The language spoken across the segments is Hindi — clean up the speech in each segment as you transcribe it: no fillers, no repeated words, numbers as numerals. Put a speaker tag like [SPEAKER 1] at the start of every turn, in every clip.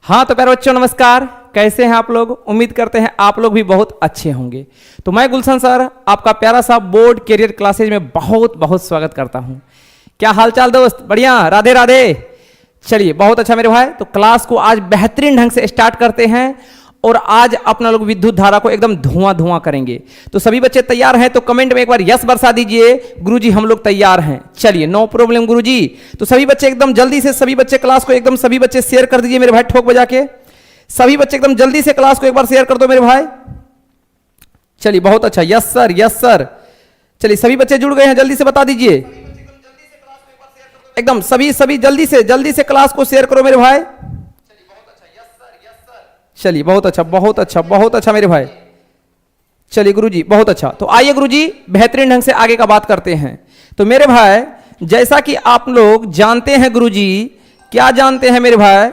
[SPEAKER 1] हाँ तो प्यारे बच्चों नमस्कार, कैसे हैं आप लोग। उम्मीद करते हैं आप लोग भी बहुत अच्छे होंगे। तो मैं गुलशन सर आपका प्यारा सा बोर्ड कैरियर क्लासेज में बहुत बहुत स्वागत करता हूं। क्या हालचाल दोस्त, बढ़िया, राधे राधे। चलिए बहुत अच्छा मेरे भाई। तो क्लास को आज बेहतरीन ढंग से स्टार्ट करते हैं और आज अपना लोग विद्युत धारा को एकदम धुआं धुआं करेंगे। तो सभी बच्चे तैयार हैं तो कमेंट में एक बार यस बरसा दीजिए। गुरुजी हम लोग तैयार हैं। चलिए नो प्रॉब्लम गुरुजी। तो सभी बच्चे एकदम जल्दी से सभी बच्चे क्लास को एकदम सभी बच्चे शेयर कर दीजिए मेरे भाई, ठोक बजा के। सभी बच्चे एकदम जल्दी से क्लास को एक बार शेयर कर दो मेरे भाई। चलिए बहुत अच्छा, यस सर यस सर। चलिए सभी बच्चे जुड़ गए हैं, जल्दी से बता दीजिए एकदम सभी जल्दी से क्लास को शेयर करो मेरे भाई। चलिए बहुत अच्छा मेरे भाई। चलिए गुरुजी बहुत अच्छा। तो आइए गुरुजी बेहतरीन ढंग से आगे का बात करते हैं। तो मेरे भाई जैसा कि आप लोग जानते हैं गुरुजी, क्या जानते हैं मेरे भाई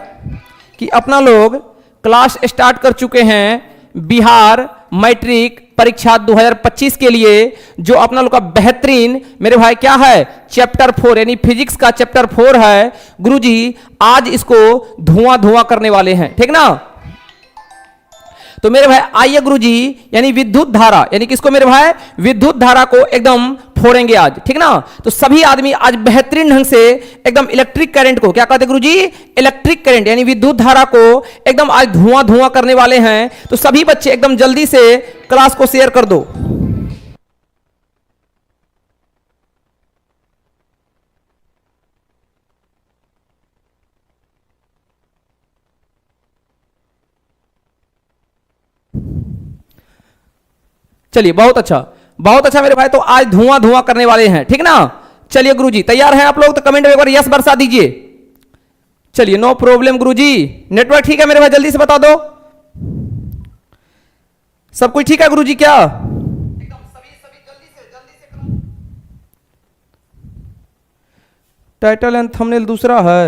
[SPEAKER 1] कि अपना लोग क्लास स्टार्ट कर चुके हैं बिहार मैट्रिक परीक्षा 2025 के लिए, जो अपना लोग का बेहतरीन मेरे भाई क्या है, चैप्टर 4 यानी फिजिक्स का चैप्टर 4 है गुरुजी। आज इसको धुआं धुआं करने वाले हैं, ठीक ना। तो मेरे भाई आइए गुरुजी, यानी विद्युत धारा, यानी किसको मेरे भाई, विद्युत धारा को एकदम फोड़ेंगे आज, ठीक ना। तो सभी आदमी आज बेहतरीन ढंग से एकदम इलेक्ट्रिक करंट को, क्या कहते हैं गुरुजी, इलेक्ट्रिक करंट यानी विद्युत धारा को एकदम आज धुआं धुआं करने वाले हैं। तो सभी बच्चे एकदम जल्दी से क्लास को शेयर कर दो। चलिए बहुत अच्छा मेरे भाई। तो आज धुआं धुआं करने वाले हैं, ठीक ना। चलिए गुरुजी तैयार हैं आप लोग तो कमेंट में एक बार यस बरसा दीजिए। चलिए नो प्रॉब्लम गुरुजी, नेटवर्क ठीक है मेरे भाई, जल्दी से बता दो। सब कुछ ठीक है गुरुजी क्या? एकदम सभी जल्दी से टाइटल एंड थंबनेल दूसरा है।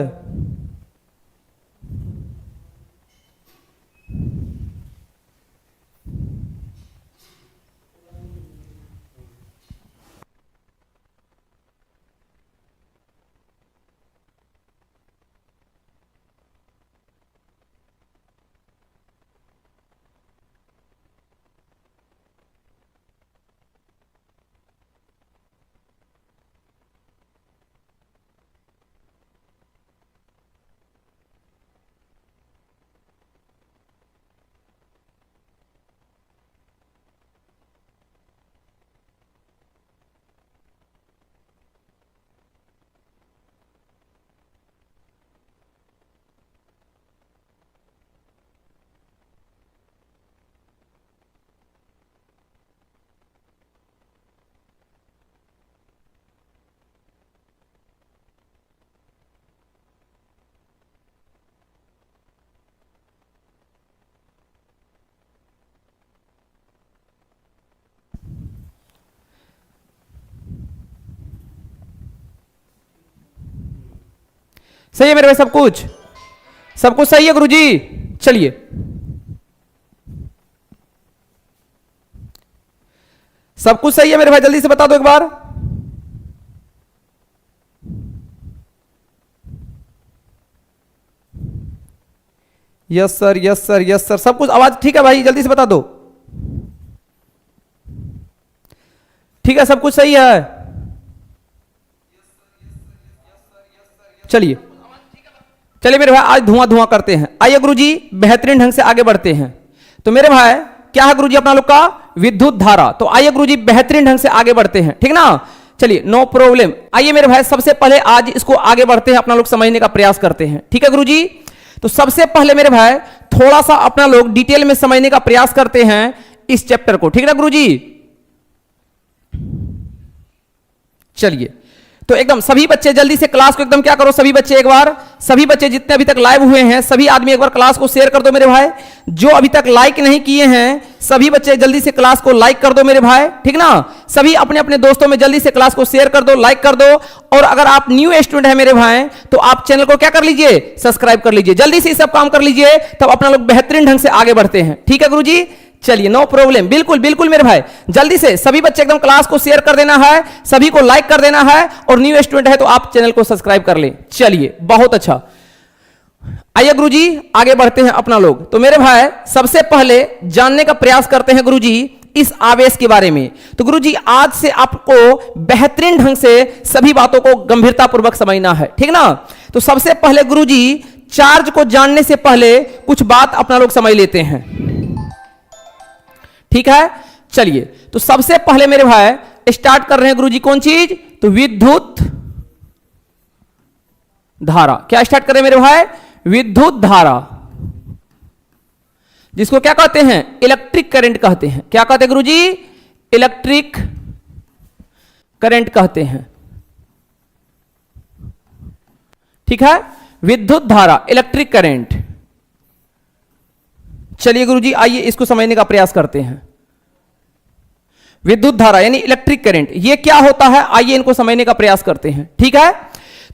[SPEAKER 1] सही है मेरे भाई, सब कुछ सही है गुरुजी। चलिए सब कुछ सही है मेरे भाई, जल्दी से बता दो एक बार। यस सर सब कुछ, आवाज ठीक है भाई, जल्दी से बता दो। ठीक है सब कुछ सही है। चलिए मेरे भाई आज धुआं धुआं करते हैं। आइए गुरुजी बेहतरीन ढंग से आगे बढ़ते हैं। तो मेरे भाई क्या है गुरुजी अपना लोग का, विद्युत धारा। तो आइए गुरुजी बेहतरीन ढंग से आगे बढ़ते हैं, ठीक ना। चलिए नो प्रॉब्लम। आइए मेरे भाई सबसे पहले आज इसको आगे बढ़ते हैं, अपना लोग समझने का प्रयास करते हैं, ठीक है गुरुजी। तो सबसे पहले मेरे भाई थोड़ा सा अपना लोग डिटेल में समझने का प्रयास करते हैं इस चैप्टर को, ठीक ना गुरुजी। चलिए तो एकदम सभी बच्चे जल्दी से क्लास को एकदम क्या करो, सभी बच्चे एक बार, सभी बच्चे जितने अभी तक लाइव हुए हैं सभी आदमी एक बार क्लास को शेयर कर दो मेरे भाई। जो अभी तक लाइक नहीं किए हैं सभी बच्चे जल्दी से क्लास को लाइक कर दो मेरे भाई, ठीक ना। सभी अपने अपने दोस्तों में जल्दी से क्लास को शेयर कर दो, लाइक कर दो। और अगर आप न्यू स्टूडेंट है मेरे भाई तो आप चैनल को क्या कर लीजिए, सब्सक्राइब कर लीजिए। जल्दी से सब काम कर लीजिए, तब अपना लोग बेहतरीन ढंग से आगे बढ़ते हैं, ठीक है गुरुजी। चलिए नो प्रॉब्लम, बिल्कुल बिल्कुल मेरे भाई, जल्दी से सभी बच्चे एकदम क्लास को शेयर कर देना है, सभी को लाइक कर देना है, और न्यू स्टूडेंट है तो आप चैनल को सब्सक्राइब कर लें। चलिए बहुत अच्छा, आइए गुरुजी आगे बढ़ते हैं अपना लोग। तो मेरे भाई सबसे पहले जानने का प्रयास करते हैं गुरुजी इस आवेश के बारे में। तो गुरुजी आज से आपको बेहतरीन ढंग से सभी बातों को गंभीरता पूर्वक समझना है, ठीक ना। तो सबसे पहले गुरुजी चार्ज को जानने से पहले कुछ बात अपना लोग समझ लेते हैं, ठीक है। चलिए तो सबसे पहले मेरे भाई स्टार्ट कर रहे हैं गुरुजी कौन चीज, तो विद्युत धारा। क्या स्टार्ट कर रहे हैं मेरे भाई, विद्युत धारा, जिसको क्या कहते हैं, इलेक्ट्रिक करंट कहते हैं। क्या कहते हैं गुरुजी, इलेक्ट्रिक करंट कहते हैं, ठीक है। विद्युत धारा, इलेक्ट्रिक करंट। चलिए गुरुजी आइए इसको समझने का प्रयास करते हैं। विद्युत धारा यानी इलेक्ट्रिक करंट, ये क्या होता है, आइए इनको समझने का प्रयास करते हैं, ठीक है।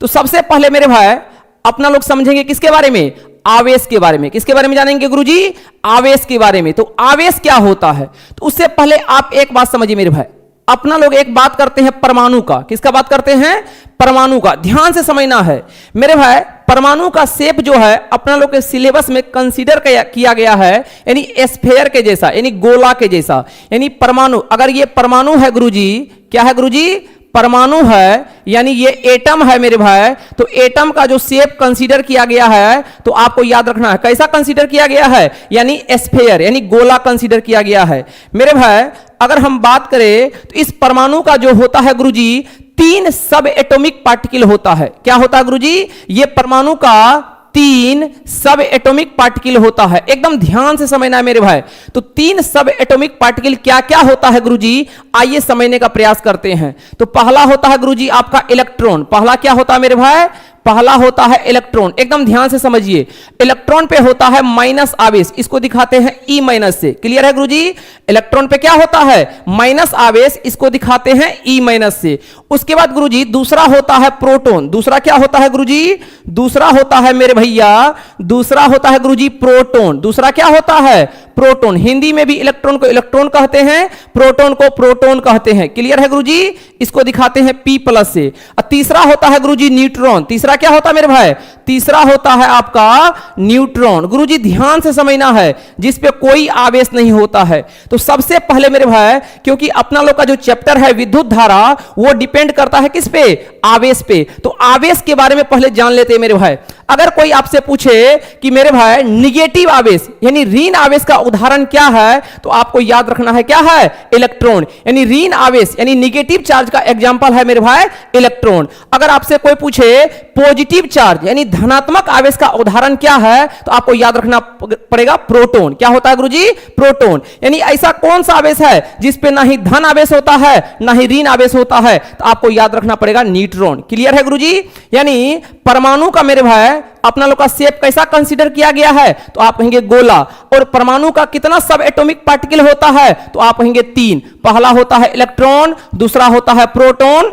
[SPEAKER 1] तो सबसे पहले मेरे भाई अपना लोग समझेंगे किसके बारे में, आवेश के बारे में। किसके बारे में जानेंगे गुरुजी, आवेश के बारे में। तो आवेश क्या होता है, तो उससे पहले आप एक बात समझिए मेरे भाई, अपना लोग एक बात करते हैं परमाणु का। किसका बात करते हैं, परमाणु का। ध्यान से समझना है मेरे भाई, परमाणु का शेप जो है अपना लोग के सिलेबस में कंसीडर किया गया है, यानी स्फेयर के जैसा, यानी गोला के जैसा, यानी परमाणु। अगर ये परमाणु है गुरुजी, क्या है गुरुजी, परमाणु है, यानी ये एटम है मेरे भाई। तो एटम का जो शेप कंसीडर किया गया है, तो आपको याद रखना है कैसा कंसीडर किया गया है, यानी स्फेयर, यानी गोला कंसीडर किया गया है मेरे भाई। अगर हम बात करें तो इस परमाणु का जो होता है गुरुजी, 3 सब एटॉमिक पार्टिकल होता है। क्या होता है गुरुजी, ये परमाणु का 3 सब एटॉमिक पार्टिकल होता है। एकदम ध्यान से समझना है मेरे भाई। तो 3 सब एटॉमिक पार्टिकल क्या क्या होता है गुरुजी, आइए समझने का प्रयास करते हैं। तो पहला होता है गुरुजी आपका इलेक्ट्रॉन। पहला क्या होता है मेरे भाई, पहला होता है इलेक्ट्रॉन। एकदम ध्यान से समझिए, इलेक्ट्रॉन पे होता है माइनस आवेश, इसको दिखाते हैं ई माइनस से। क्लियर है गुरुजी, इलेक्ट्रॉन पे क्या होता है, माइनस आवेश, इसको दिखाते हैं ई माइनस से। उसके बाद गुरुजी दूसरा होता है प्रोटॉन। दूसरा क्या होता है गुरुजी, दूसरा होता है मेरे भैया, दूसरा होता है गुरुजी प्रोटॉन। दूसरा क्या होता है, प्रोटॉन। हिंदी में भी इलेक्ट्रॉन को इलेक्ट्रॉन कहते हैं, प्रोटॉन को प्रोटॉन कहते हैं। क्लियर है गुरुजी, इसको दिखाते हैं पी प्लस से। और तीसरा होता है गुरुजी न्यूट्रॉन। तीसरा क्या होता है मेरे भाई, तीसरा होता है आपका न्यूट्रॉन। गुरुजी ध्यान से समझना है, जिस पे कोई आवेश नहीं होता है। तो सबसे पहले मेरे भाई, क्योंकि अपना लोग का जो चैप्टर है विद्युत धारा, वो डिपेंड करता है किस पे, आवेश पे। तो आवेश के बारे में पहले जान लेते हैं मेरे भाई। अगर कोई आपसे पूछे कि मेरे भाई निगेटिव आवेश यानी ऋण आवेश का उदाहरण क्या है, तो आपको याद रखना है क्या है, इलेक्ट्रॉन। यानी ऋण आवेश यानी निगेटिव चार्ज का एग्जांपल है मेरे भाई इलेक्ट्रॉन। अगर आपसे कोई पूछे पॉजिटिव चार्ज यानी धनात्मक आवेश का उदाहरण क्या है, तो आपको याद रखना पड़ेगा प्रोटॉन। क्या होता है गुरुजी, प्रोटॉन। यानी ऐसा कौन सा आवेश है जिसपे ना ही धन आवेश होता है ना ही ऋण आवेश होता है, तो आपको याद रखना पड़ेगा न्यूट्रॉन। क्लियर है गुरुजी। यानी परमाणु का मेरे भाई अपना लोग का शेप कैसा कंसीडर किया गया है, तो आप कहेंगे गोला। और परमाणु का कितना सब एटॉमिक पार्टिकल होता है, तो आप कहेंगे 3। पहला होता है इलेक्ट्रॉन, दूसरा होता है प्रोटॉन,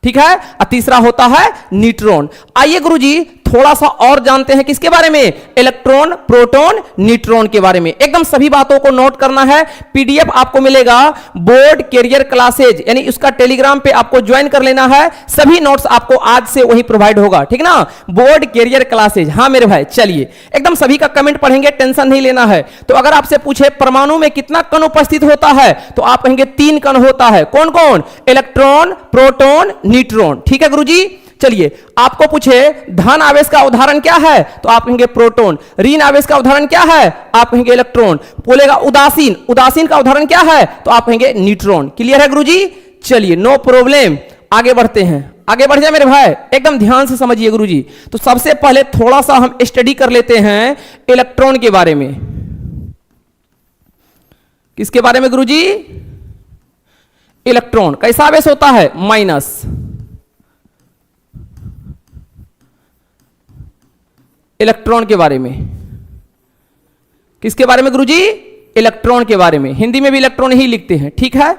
[SPEAKER 1] ठीक है, और तीसरा होता है न्यूट्रॉन। आइए गुरुजी थोड़ा सा और जानते हैं किसके बारे में, इलेक्ट्रॉन, प्रोटॉन, न्यूट्रॉन के बारे में। एकदम सभी बातों को नोट करना है। पीडीएफ आपको मिलेगा बोर्ड कैरियर क्लासेज, यानी उसका टेलीग्राम पे आपको ज्वाइन कर लेना है। सभी नोट्स आपको आज से वही प्रोवाइड होगा, ठीक ना, बोर्ड कैरियर क्लासेज। हाँ मेरे भाई चलिए एकदम सभी का कमेंट पढ़ेंगे, टेंशन नहीं लेना है। तो अगर आपसे पूछे परमाणु में कितना कण उपस्थित होता है, तो आप कहेंगे 3 कण होता है। कौन कौन, इलेक्ट्रॉन, प्रोटॉन, न्यूट्रॉन। ठीक है गुरुजी। चलिए आपको पूछे धन आवेश का उदाहरण क्या है, तो आप कहेंगे प्रोटॉन। ऋण आवेश का उदाहरण क्या है, आप कहेंगे इलेक्ट्रॉन। बोलेगा उदासीन, उदासीन का उदाहरण क्या है, तो आप कहेंगे न्यूट्रॉन। क्लियर है गुरुजी। चलिए नो प्रॉब्लम, आगे बढ़ते हैं। आगे बढ़ जाए मेरे भाई, एकदम ध्यान से समझिए गुरुजी। तो सबसे पहले थोड़ा सा हम स्टडी कर लेते हैं इलेक्ट्रॉन के बारे में। किसके बारे में गुरुजी, इलेक्ट्रॉन। कैसा आवेश होता है, माइनस। इलेक्ट्रॉन के बारे में, किसके बारे में गुरुजी, इलेक्ट्रॉन के बारे में। हिंदी में भी इलेक्ट्रॉन ही लिखते हैं, ठीक है।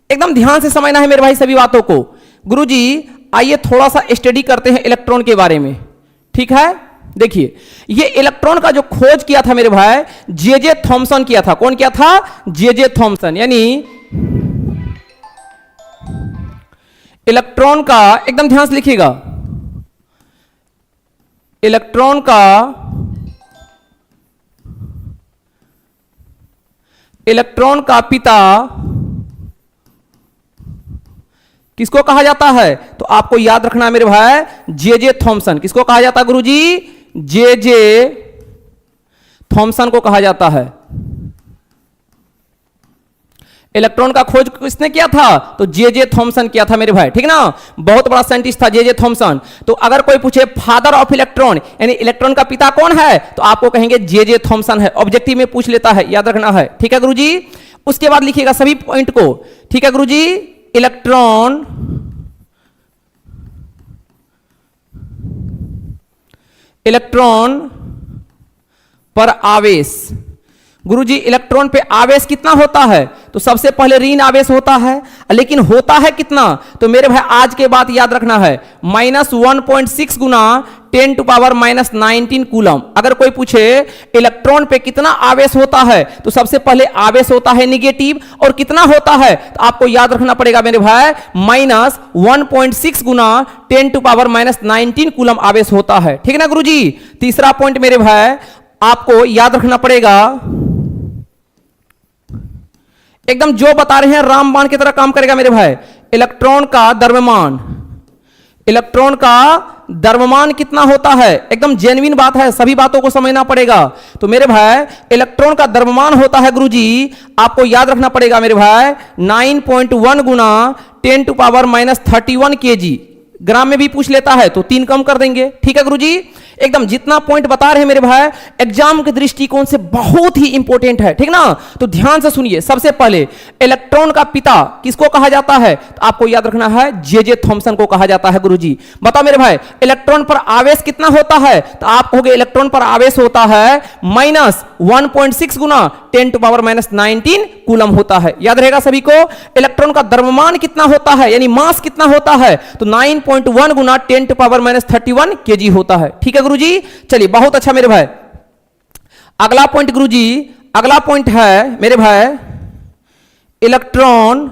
[SPEAKER 1] एकदम ध्यान से समझना है मेरे भाई सभी बातों को। गुरुजी आइए थोड़ा सा स्टडी करते हैं इलेक्ट्रॉन के बारे में, ठीक है। देखिए ये इलेक्ट्रॉन का जो खोज किया था मेरे भाई जे थॉमसन किया था। कौन किया था, जे थॉमसन। यानी इलेक्ट्रॉन का एकदम ध्यान से लिखिएगा, इलेक्ट्रॉन का पिता किसको कहा जाता है? तो आपको याद रखना है मेरे भाई, जे थॉमसन। किसको कहा जाता है गुरुजी? जे थॉमसन को कहा जाता है। इलेक्ट्रॉन का खोज किसने किया था? तो जे थॉमसन किया था मेरे भाई, ठीक ना। बहुत बड़ा साइंटिस्ट था जे थॉमसन। तो अगर कोई पूछे फादर ऑफ इलेक्ट्रॉन, यानी इलेक्ट्रॉन का पिता कौन है, तो आपको कहेंगे जे थॉमसन है। ऑब्जेक्टिव में पूछ लेता है, याद रखना है, ठीक है गुरुजी। उसके बाद लिखिएगा सभी पॉइंट को, ठीक है गुरुजी। इलेक्ट्रॉन पर आवेश, गुरुजी इलेक्ट्रॉन पे आवेश कितना होता है? तो सबसे पहले ऋण आवेश होता है, लेकिन होता है कितना? तो मेरे भाई आज के बात याद रखना है, -1.6 गुना 10⁻⁻19 कूलम। अगर कोई पूछे इलेक्ट्रॉन पे कितना आवेश होता है, तो सबसे पहले आवेश होता है निगेटिव, और कितना होता है तो आपको याद रखना पड़ेगा मेरे भाई, -1.6 गुना 10⁻⁻19 कूलम आवेश होता है, ठीक है ना गुरुजी। तीसरा पॉइंट मेरे भाई आपको याद रखना पड़ेगा, एकदम जो बता रहे हैं रामबाण की तरह काम करेगा मेरे भाई। इलेक्ट्रॉन का द्रव्यमान कितना होता है? एकदम जेन्युइन बात है, सभी बातों को समझना पड़ेगा। तो मेरे भाई इलेक्ट्रॉन का द्रव्यमान होता है गुरुजी, आपको याद रखना पड़ेगा मेरे भाई, 9.1 गुना 10⁻31 kg। ग्राम में भी पूछ लेता है तो 3 कम कर देंगे, ठीक है गुरुजी। एकदम जितना पॉइंट बता रहे हैं मेरे भाई एग्जाम के दृष्टिकोण से बहुत ही इंपॉर्टेंट है, ठीक ना। तो ध्यान से सुनिए, सबसे पहले इलेक्ट्रॉन का पिता किसको कहा जाता है? तो आपको याद रखना है जे थॉमसन को कहा जाता है गुरुजी। बताओ मेरे भाई इलेक्ट्रॉन पर आवेश कितना होता है? तो आप कहोगे इलेक्ट्रॉन पर आवेश होता है -1.6 गुना 10⁻⁻19 कूलम होता है, याद रहेगा सभी को। इलेक्ट्रॉन का द्रव्यमान कितना होता है, यानी मास कितना होता है? तो 9.1 गुना 10⁻31 kg होता है, ठीक है गुरुजी। चलिए बहुत अच्छा मेरे भाई। अगला पॉइंट गुरुजी, अगला पॉइंट है मेरे भाई, इलेक्ट्रॉन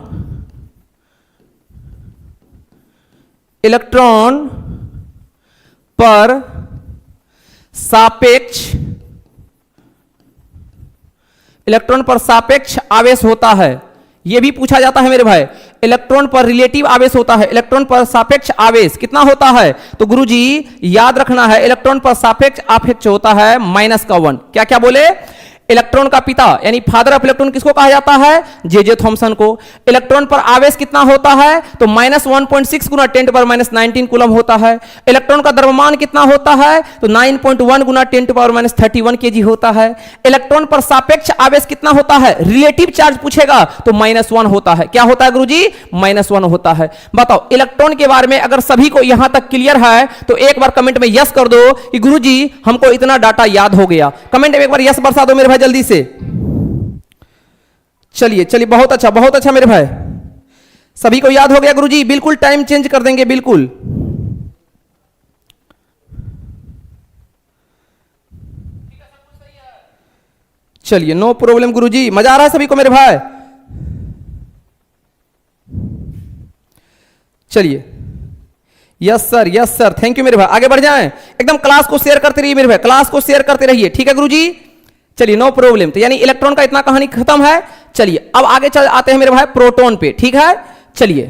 [SPEAKER 1] पर सापेक्ष आवेश होता है। यह भी पूछा जाता है मेरे भाई। इलेक्ट्रॉन पर रिलेटिव आवेश होता है, इलेक्ट्रॉन पर सापेक्ष आवेश कितना होता है? तो गुरुजी याद रखना है इलेक्ट्रॉन पर सापेक्ष आवेश होता है -1। क्या क्या बोले? इलेक्ट्रॉन का पिता यानी फादर ऑफ इलेक्ट्रॉन किसको कहा जाता है? जे थॉमसन को। इलेक्ट्रॉन पर आवेश कितना होता है? तो -1.6 गुना 10⁻19 कूलम होता है। इलेक्ट्रॉन का द्रव्यमान कितना होता है? तो 9.1 गुना 10⁻31 kg होता है। इलेक्ट्रॉन पर सापेक्ष आवेश कितना होता है? रिलेटिव चार्ज पूछेगा तो -1 होता है। क्या होता है गुरुजी? -1 होता है। बताओ इलेक्ट्रॉन के बारे में अगर सभी को यहां तक क्लियर है तो एक बार कमेंट में यस कर दो कि गुरुजी हमको इतना डाटा याद हो गया। कमेंट में एक बार यस बरसा दो मेरे भाई जल्दी से। चलिए बहुत अच्छा मेरे भाई, सभी को याद हो गया गुरुजी। बिल्कुल टाइम चेंज कर देंगे, बिल्कुल। चलिए नो प्रॉब्लम गुरुजी, मजा आ रहा है सभी को मेरे भाई। चलिए यस सर थैंक यू मेरे भाई। आगे बढ़ जाएं, एकदम क्लास को शेयर करते रहिए मेरे भाई, क्लास को शेयर करते रहिए, ठीक है गुरुजी। चलिए नो प्रॉब्लम। तो यानी इलेक्ट्रॉन का इतना कहानी खत्म है। चलिए अब आगे चल आते हैं मेरे भाई प्रोटॉन पे, ठीक है। चलिए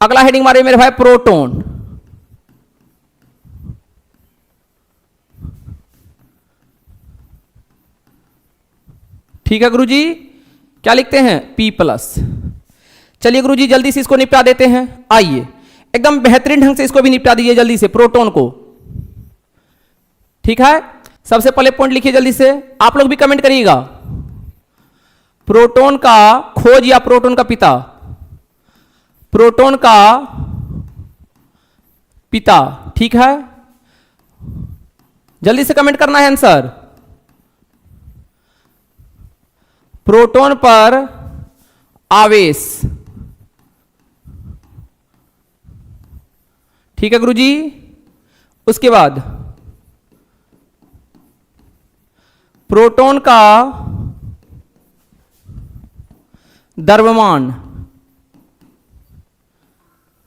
[SPEAKER 1] अगला हेडिंग मारे मेरे भाई प्रोटॉन। ठीक है गुरुजी, क्या लिखते हैं? P+। चलिए गुरुजी जल्दी से इसको निपटा देते हैं। आइए एकदम बेहतरीन ढंग से इसको भी निपटा दीजिए जल्दी से, प्रोटॉन को, ठीक है। सबसे पहले पॉइंट लिखिए जल्दी से, आप लोग भी कमेंट करिएगा। प्रोटॉन का खोज या प्रोटॉन का पिता? प्रोटॉन का पिता, ठीक है। जल्दी से कमेंट करना है आंसर। प्रोटॉन पर आवेश, ठीक है गुरुजी। उसके बाद प्रोटॉन का द्रव्यमान,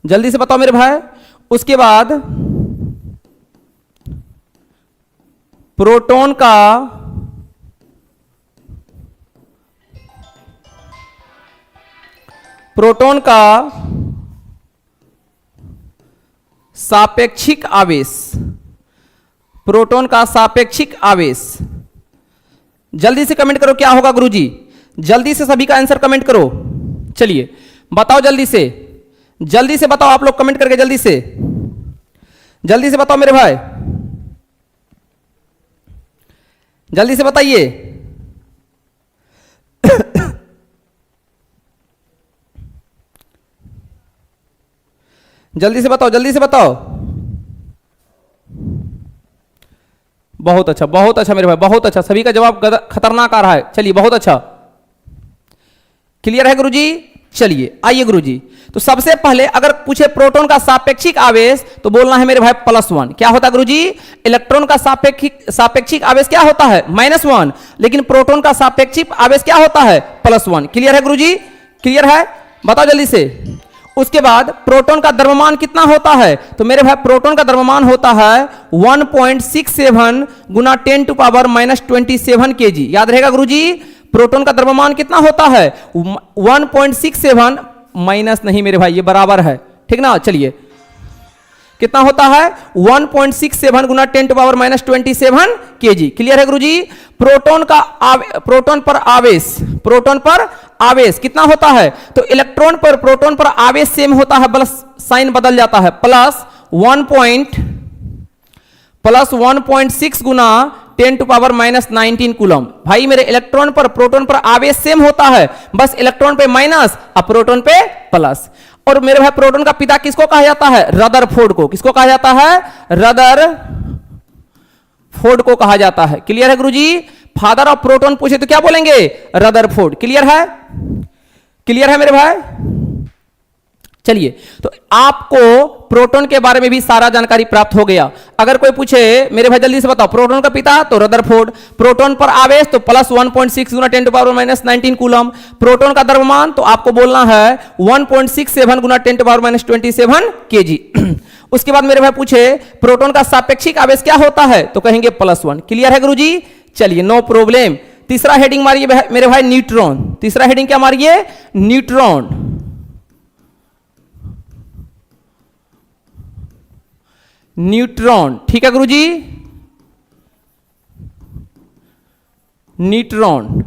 [SPEAKER 1] जल्दी से बताओ मेरे भाई। उसके बाद प्रोटॉन का सापेक्षिक आवेश, प्रोटॉन का सापेक्षिक आवेश। जल्दी से कमेंट करो क्या होगा गुरुजी, जल्दी से सभी का आंसर कमेंट करो। चलिए बताओ जल्दी से बताओ आप लोग कमेंट करके, जल्दी से बताओ मेरे भाई, जल्दी से बताइए। जल्दी से बताओ। बहुत अच्छा मेरे भाई, बहुत अच्छा, सभी का जवाब खतरनाक आ रहा है। चलिए बहुत अच्छा, क्लियर है गुरुजी। चलिए आइए गुरुजी, तो सबसे पहले अगर पूछे प्रोटॉन का सापेक्षिक आवेश तो बोलना है मेरे भाई +1। क्या होता है गुरुजी? इलेक्ट्रॉन का सापेक्षिक आवेश क्या होता है? -1, लेकिन प्रोटॉन का सापेक्षिक आवेश क्या होता है? +1। क्लियर है गुरुजी? क्लियर है, बताओ जल्दी से। उसके बाद प्रोटॉन का द्रव्यमान कितना होता है? तो मेरे भाई प्रोटॉन का द्रव्यमान होता है 1.67 गुना 10⁻⁻27 kg। याद रहेगा गुरुजी, प्रोटॉन का द्रव्यमान कितना होता है? 1.67 माइनस नहीं मेरे भाई, ये बराबर है, ठीक ना। चलिए कितना होता है? 1.67 गुना 10⁻⁻27 kg। क्लियर है गुरुजी। प्रोटॉन पर आवेश कितना होता है? तो इलेक्ट्रॉन पर प्रोटॉन पर आवेश सेम होता है, प्लस साइन बदल जाता है, प्लस 1.6 गुना 10⁻⁻19 कूलम। भाई मेरे इलेक्ट्रॉन पर प्रोटॉन पर आवेश सेम होता है, बस इलेक्ट्रॉन पे माइनस और प्रोटॉन पे प्लस। और मेरे भाई प्रोटॉन का पिता किसको कहा जाता है? रदरफोर्ड को। किसको कहा जाता है? रदरफोर्ड को कहा जाता है। क्लियर है गुरुजी। फादर ऑफ प्रोटॉन पूछे तो क्या बोलेंगे? रदरफोर्ड। क्लियर है, क्लियर है मेरे भाई। चलिए तो आपको प्रोटॉन के बारे में भी सारा जानकारी प्राप्त हो गया। अगर कोई पूछे मेरे भाई जल्दी से बताओ, प्रोटॉन का पिता तो रदरफोर्ड, प्रोटॉन पर आवेश तो प्लस 1.6 गुना 10⁻⁻19 कूलम, प्रोटॉन का द्रव्यमान तो आपको बोलना है 1.67 गुना 10⁻⁻27 kg। उसके बाद मेरे भाई पूछे प्रोटॉन का सापेक्षिक आवेश क्या होता है? तो कहेंगे +1। क्लियर है गुरुजी। चलिए नो प्रॉब्लम। तीसरा हेडिंग मारिए मेरे भाई न्यूट्रॉन। तीसरा हेडिंग क्या मारिए? न्यूट्रॉन। न्यूट्रॉन, ठीक है गुरुजी। न्यूट्रॉन,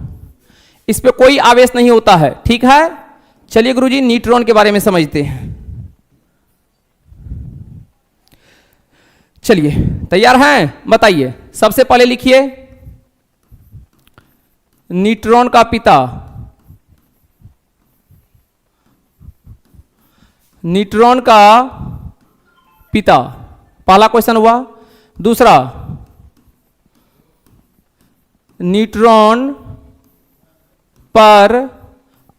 [SPEAKER 1] इस पे कोई आवेश नहीं होता है, ठीक है। चलिए गुरुजी न्यूट्रॉन के बारे में समझते हैं। चलिए तैयार हैं? बताइए। सबसे पहले लिखिए न्यूट्रॉन का पिता। न्यूट्रॉन का पिता, पहला क्वेश्चन हुआ। दूसरा, न्यूट्रॉन पर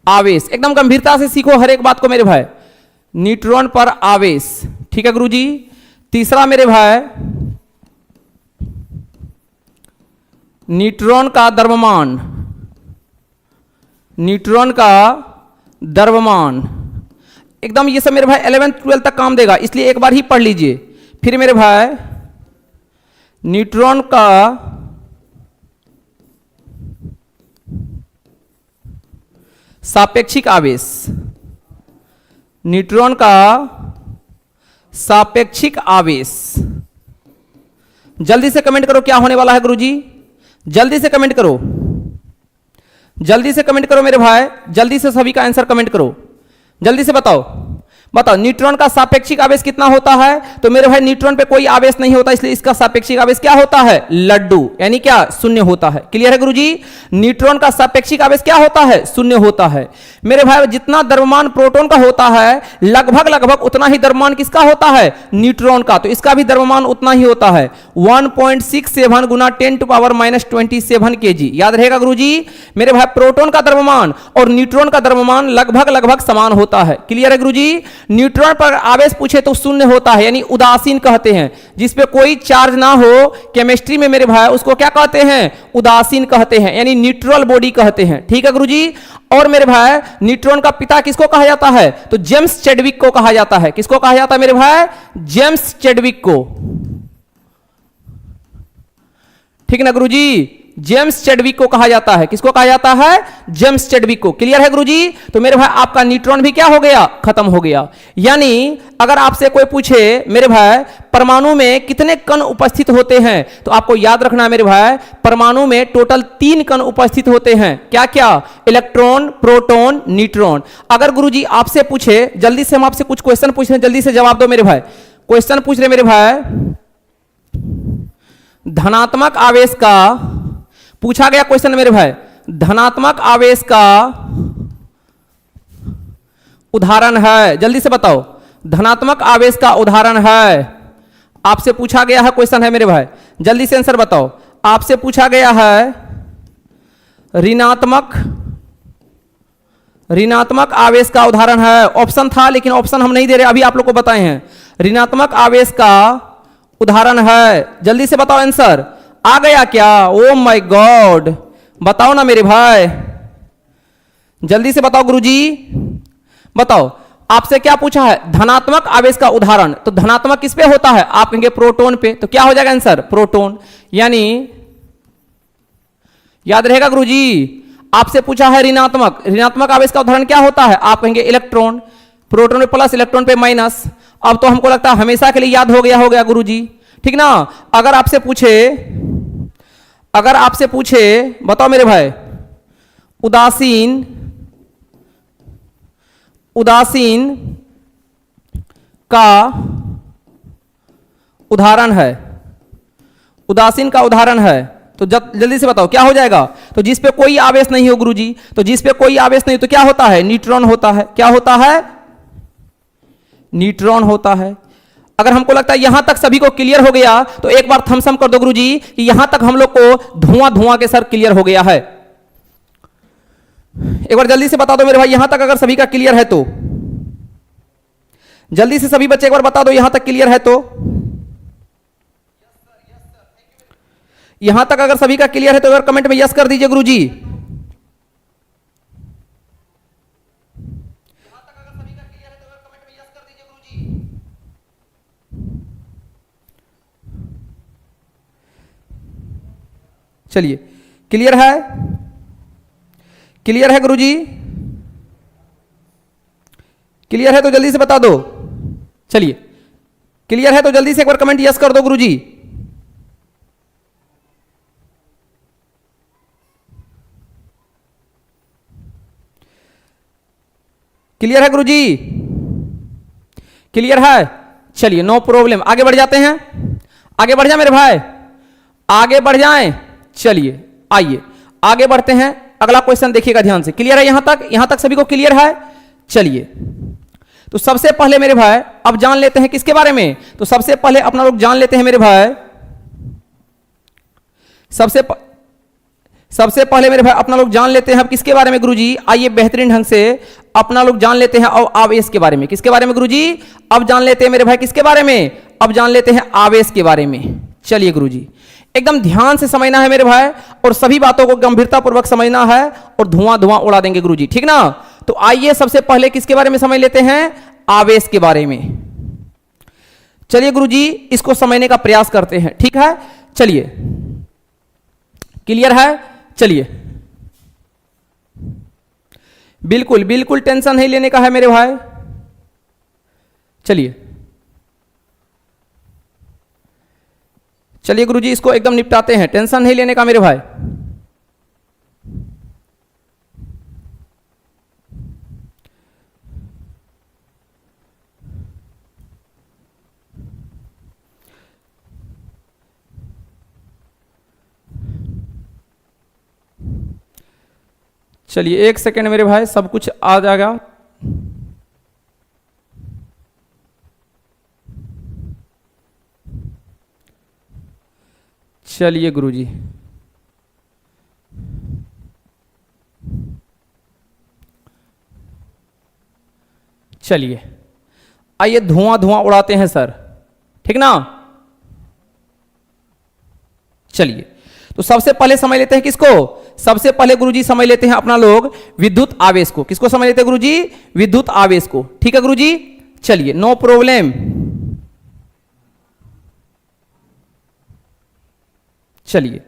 [SPEAKER 1] आवेश। एकदम गंभीरता से सीखो हर एक बात को मेरे भाई। न्यूट्रॉन पर आवेश, ठीक है गुरुजी। तीसरा मेरे भाई न्यूट्रॉन का द्रव्यमान। न्यूट्रॉन का द्रव्यमान, एकदम ये सब मेरे भाई 11th-12th तक काम देगा, इसलिए एक बार ही पढ़ लीजिए। फिर मेरे भाई न्यूट्रॉन का सापेक्षिक आवेश। न्यूट्रॉन का सापेक्षिक आवेश। जल्दी से कमेंट करो क्या होने वाला है गुरुजी, जल्दी से कमेंट करो, जल्दी से कमेंट करो मेरे भाई, जल्दी से सभी का आंसर कमेंट करो, जल्दी से बताओ। बताओ न्यूट्रॉन का सापेक्षिक आवेश कितना होता है? तो मेरे भाई न्यूट्रॉन पे कोई आवेश नहीं होता, इसलिए इसका सापेक्षिक आवेश क्या होता है? लड्डू, यानी क्या? शून्य होता है। क्लियर है गुरुजी। न्यूट्रॉन का सापेक्षिक आवेश क्या होता है? शून्य होता है। मेरे भाई जितना द्रव्यमान प्रोटॉन का होता है लगभग उतना ही द्रव्यमान किसका होता है? न्यूट्रॉन का। तो इसका भी द्रव्यमान उतना ही होता है, 1.67 गुना 10⁻⁻27 kg। याद रहेगा गुरुजी। मेरे भाई प्रोटॉन का द्रव्यमान और न्यूट्रॉन का द्रव्यमान लगभग समान होता है। क्लियर है गुरुजी। न्यूट्रॉन पर आवेश पूछे तो शून्य होता है, यानी उदासीन कहते हैं। जिस पे कोई चार्ज ना हो केमिस्ट्री में मेरे भाई उसको क्या कहते हैं? उदासीन कहते हैं, यानी न्यूट्रल बॉडी कहते हैं। ठीक है गुरुजी। और मेरे भाई न्यूट्रॉन का पिता किसको कहा जाता है? तो जेम्स चैडविक को कहा जाता है। किसको कहा जाता है मेरे भाई? जेम्स चैडविक को। ठीक ना गुरुजी? जेम्स चैडविक को कहा जाता है, किसको कहा जाता है? जेम्स चैडविक को। क्लियर है गुरुजी? तो मेरे भाई आपका न्यूट्रॉन भी क्या हो गया? खत्म हो गया। यानी अगर आपसे कोई पूछे मेरे भाई परमाणु में कितने कण उपस्थित होते हैं, तो आपको याद रखना है मेरे भाई परमाणु में टोटल 3 कण उपस्थित होते हैं। क्या क्या? Electron, proton, neutron. अगर गुरुजी आपसे पूछे, जल्दी से हम आपसे कुछ क्वेश्चन पूछ रहे हैं, जल्दी से जवाब दो मेरे भाई। क्वेश्चन पूछ रहे मेरे भाई, धनात्मक आवेश का पूछा गया क्वेश्चन मेरे भाई, धनात्मक आवेश का उदाहरण है, जल्दी से बताओ। धनात्मक आवेश का उदाहरण है, आपसे पूछा गया है क्वेश्चन है मेरे भाई, जल्दी से आंसर बताओ। आपसे पूछा गया है ऋणात्मक आवेश का उदाहरण है। ऑप्शन था लेकिन ऑप्शन हम नहीं दे रहे, अभी आप लोग को बताए हैं। ऋणात्मक आवेश का उदाहरण है, जल्दी से बताओ आंसर। आ गया क्या? ओ माय गॉड, बताओ ना मेरे भाई, जल्दी से बताओ गुरुजी, बताओ। आपसे क्या पूछा है? धनात्मक आवेश का उदाहरण। तो धनात्मक किस पे होता है? आप कहेंगे प्रोटॉन पे, तो क्या हो जाएगा आंसर? प्रोटॉन। यानी याद रहेगा गुरुजी? आपसे पूछा है ऋणात्मक आवेश का उदाहरण क्या होता है? आप कहेंगे इलेक्ट्रॉन। प्रोटॉन पे प्लस, इलेक्ट्रॉन पे माइनस। अब तो हमको लगता है हमेशा के लिए याद हो गया गुरुजी, ठीक ना? अगर आपसे पूछे बताओ मेरे भाई, उदासीन का उदाहरण है, उदासीन का उदाहरण है, तो जल्दी से बताओ क्या हो जाएगा? तो जिस पे कोई आवेश नहीं हो गुरुजी, तो जिस पे कोई आवेश नहीं तो क्या होता है? न्यूट्रॉन होता है। क्या होता है? न्यूट्रॉन होता है। अगर हमको लगता है यहां तक सभी को क्लियर हो गया, तो एक बार थम्स अप कर दो गुरुजी कि यहां तक हम लोग को धुआं के सर क्लियर हो गया है। एक बार जल्दी से बता दो मेरे भाई, यहां तक अगर सभी का क्लियर है तो जल्दी से सभी बच्चे एक बार बता दो, यहां तक क्लियर है तो। यहां तक अगर सभी का क्लियर है तो अगर कमेंट में यस कर दीजिए गुरुजी। चलिए, क्लियर है? क्लियर है गुरुजी? क्लियर है तो जल्दी से बता दो। चलिए, क्लियर है तो जल्दी से एक बार कमेंट यस कर दो गुरुजी। क्लियर है गुरुजी? क्लियर है? चलिए, नो प्रॉब्लम, आगे बढ़ जाते हैं। आगे बढ़ जाए मेरे भाई, आगे बढ़ जाएं। चलिए आइए आगे बढ़ते हैं। अगला क्वेश्चन देखिएगा ध्यान से। क्लियर है यहां तक? यहां तक सभी को क्लियर है? चलिए, तो सबसे पहले मेरे भाई अब जान लेते हैं किसके बारे में? तो सबसे पहले अपना लोग जान लेते हैं मेरे भाई, सबसे पहले मेरे भाई अपना लोग जान लेते हैं अब किसके बारे में गुरुजी? आइए बेहतरीन ढंग से अपना लोग जान लेते हैं अब आवेश के बारे में। किसके बारे में गुरुजी? अब जान लेते हैं मेरे भाई किसके बारे में? अब जान लेते हैं आवेश के बारे में। चलिए गुरुजी, एकदम ध्यान से समझना है मेरे भाई, और सभी बातों को गंभीरता पूर्वक समझना है, और धुआं उड़ा देंगे गुरुजी, ठीक ना? तो आइए सबसे पहले किसके बारे में समझ लेते हैं? आवेश के बारे में। चलिए गुरुजी, इसको समझने का प्रयास करते हैं, ठीक है? चलिए, क्लियर है? चलिए, बिल्कुल बिल्कुल टेंशन नहीं लेने का है मेरे भाई। चलिए चलिए गुरुजी, इसको एकदम निपटाते हैं, टेंशन नहीं लेने का मेरे भाई। चलिए एक सेकेंड मेरे भाई, सब कुछ आ जाएगा। चलिए गुरुजी, चलिए आइए धुआं उड़ाते हैं सर, ठीक ना? चलिए, तो सबसे पहले समझ लेते हैं किसको? सबसे पहले गुरुजी समझ लेते हैं अपना लोग विद्युत आवेश को। किसको समझ लेते हैं गुरुजी? विद्युत आवेश को, ठीक है गुरुजी? चलिए, नो प्रॉब्लम। चलिए,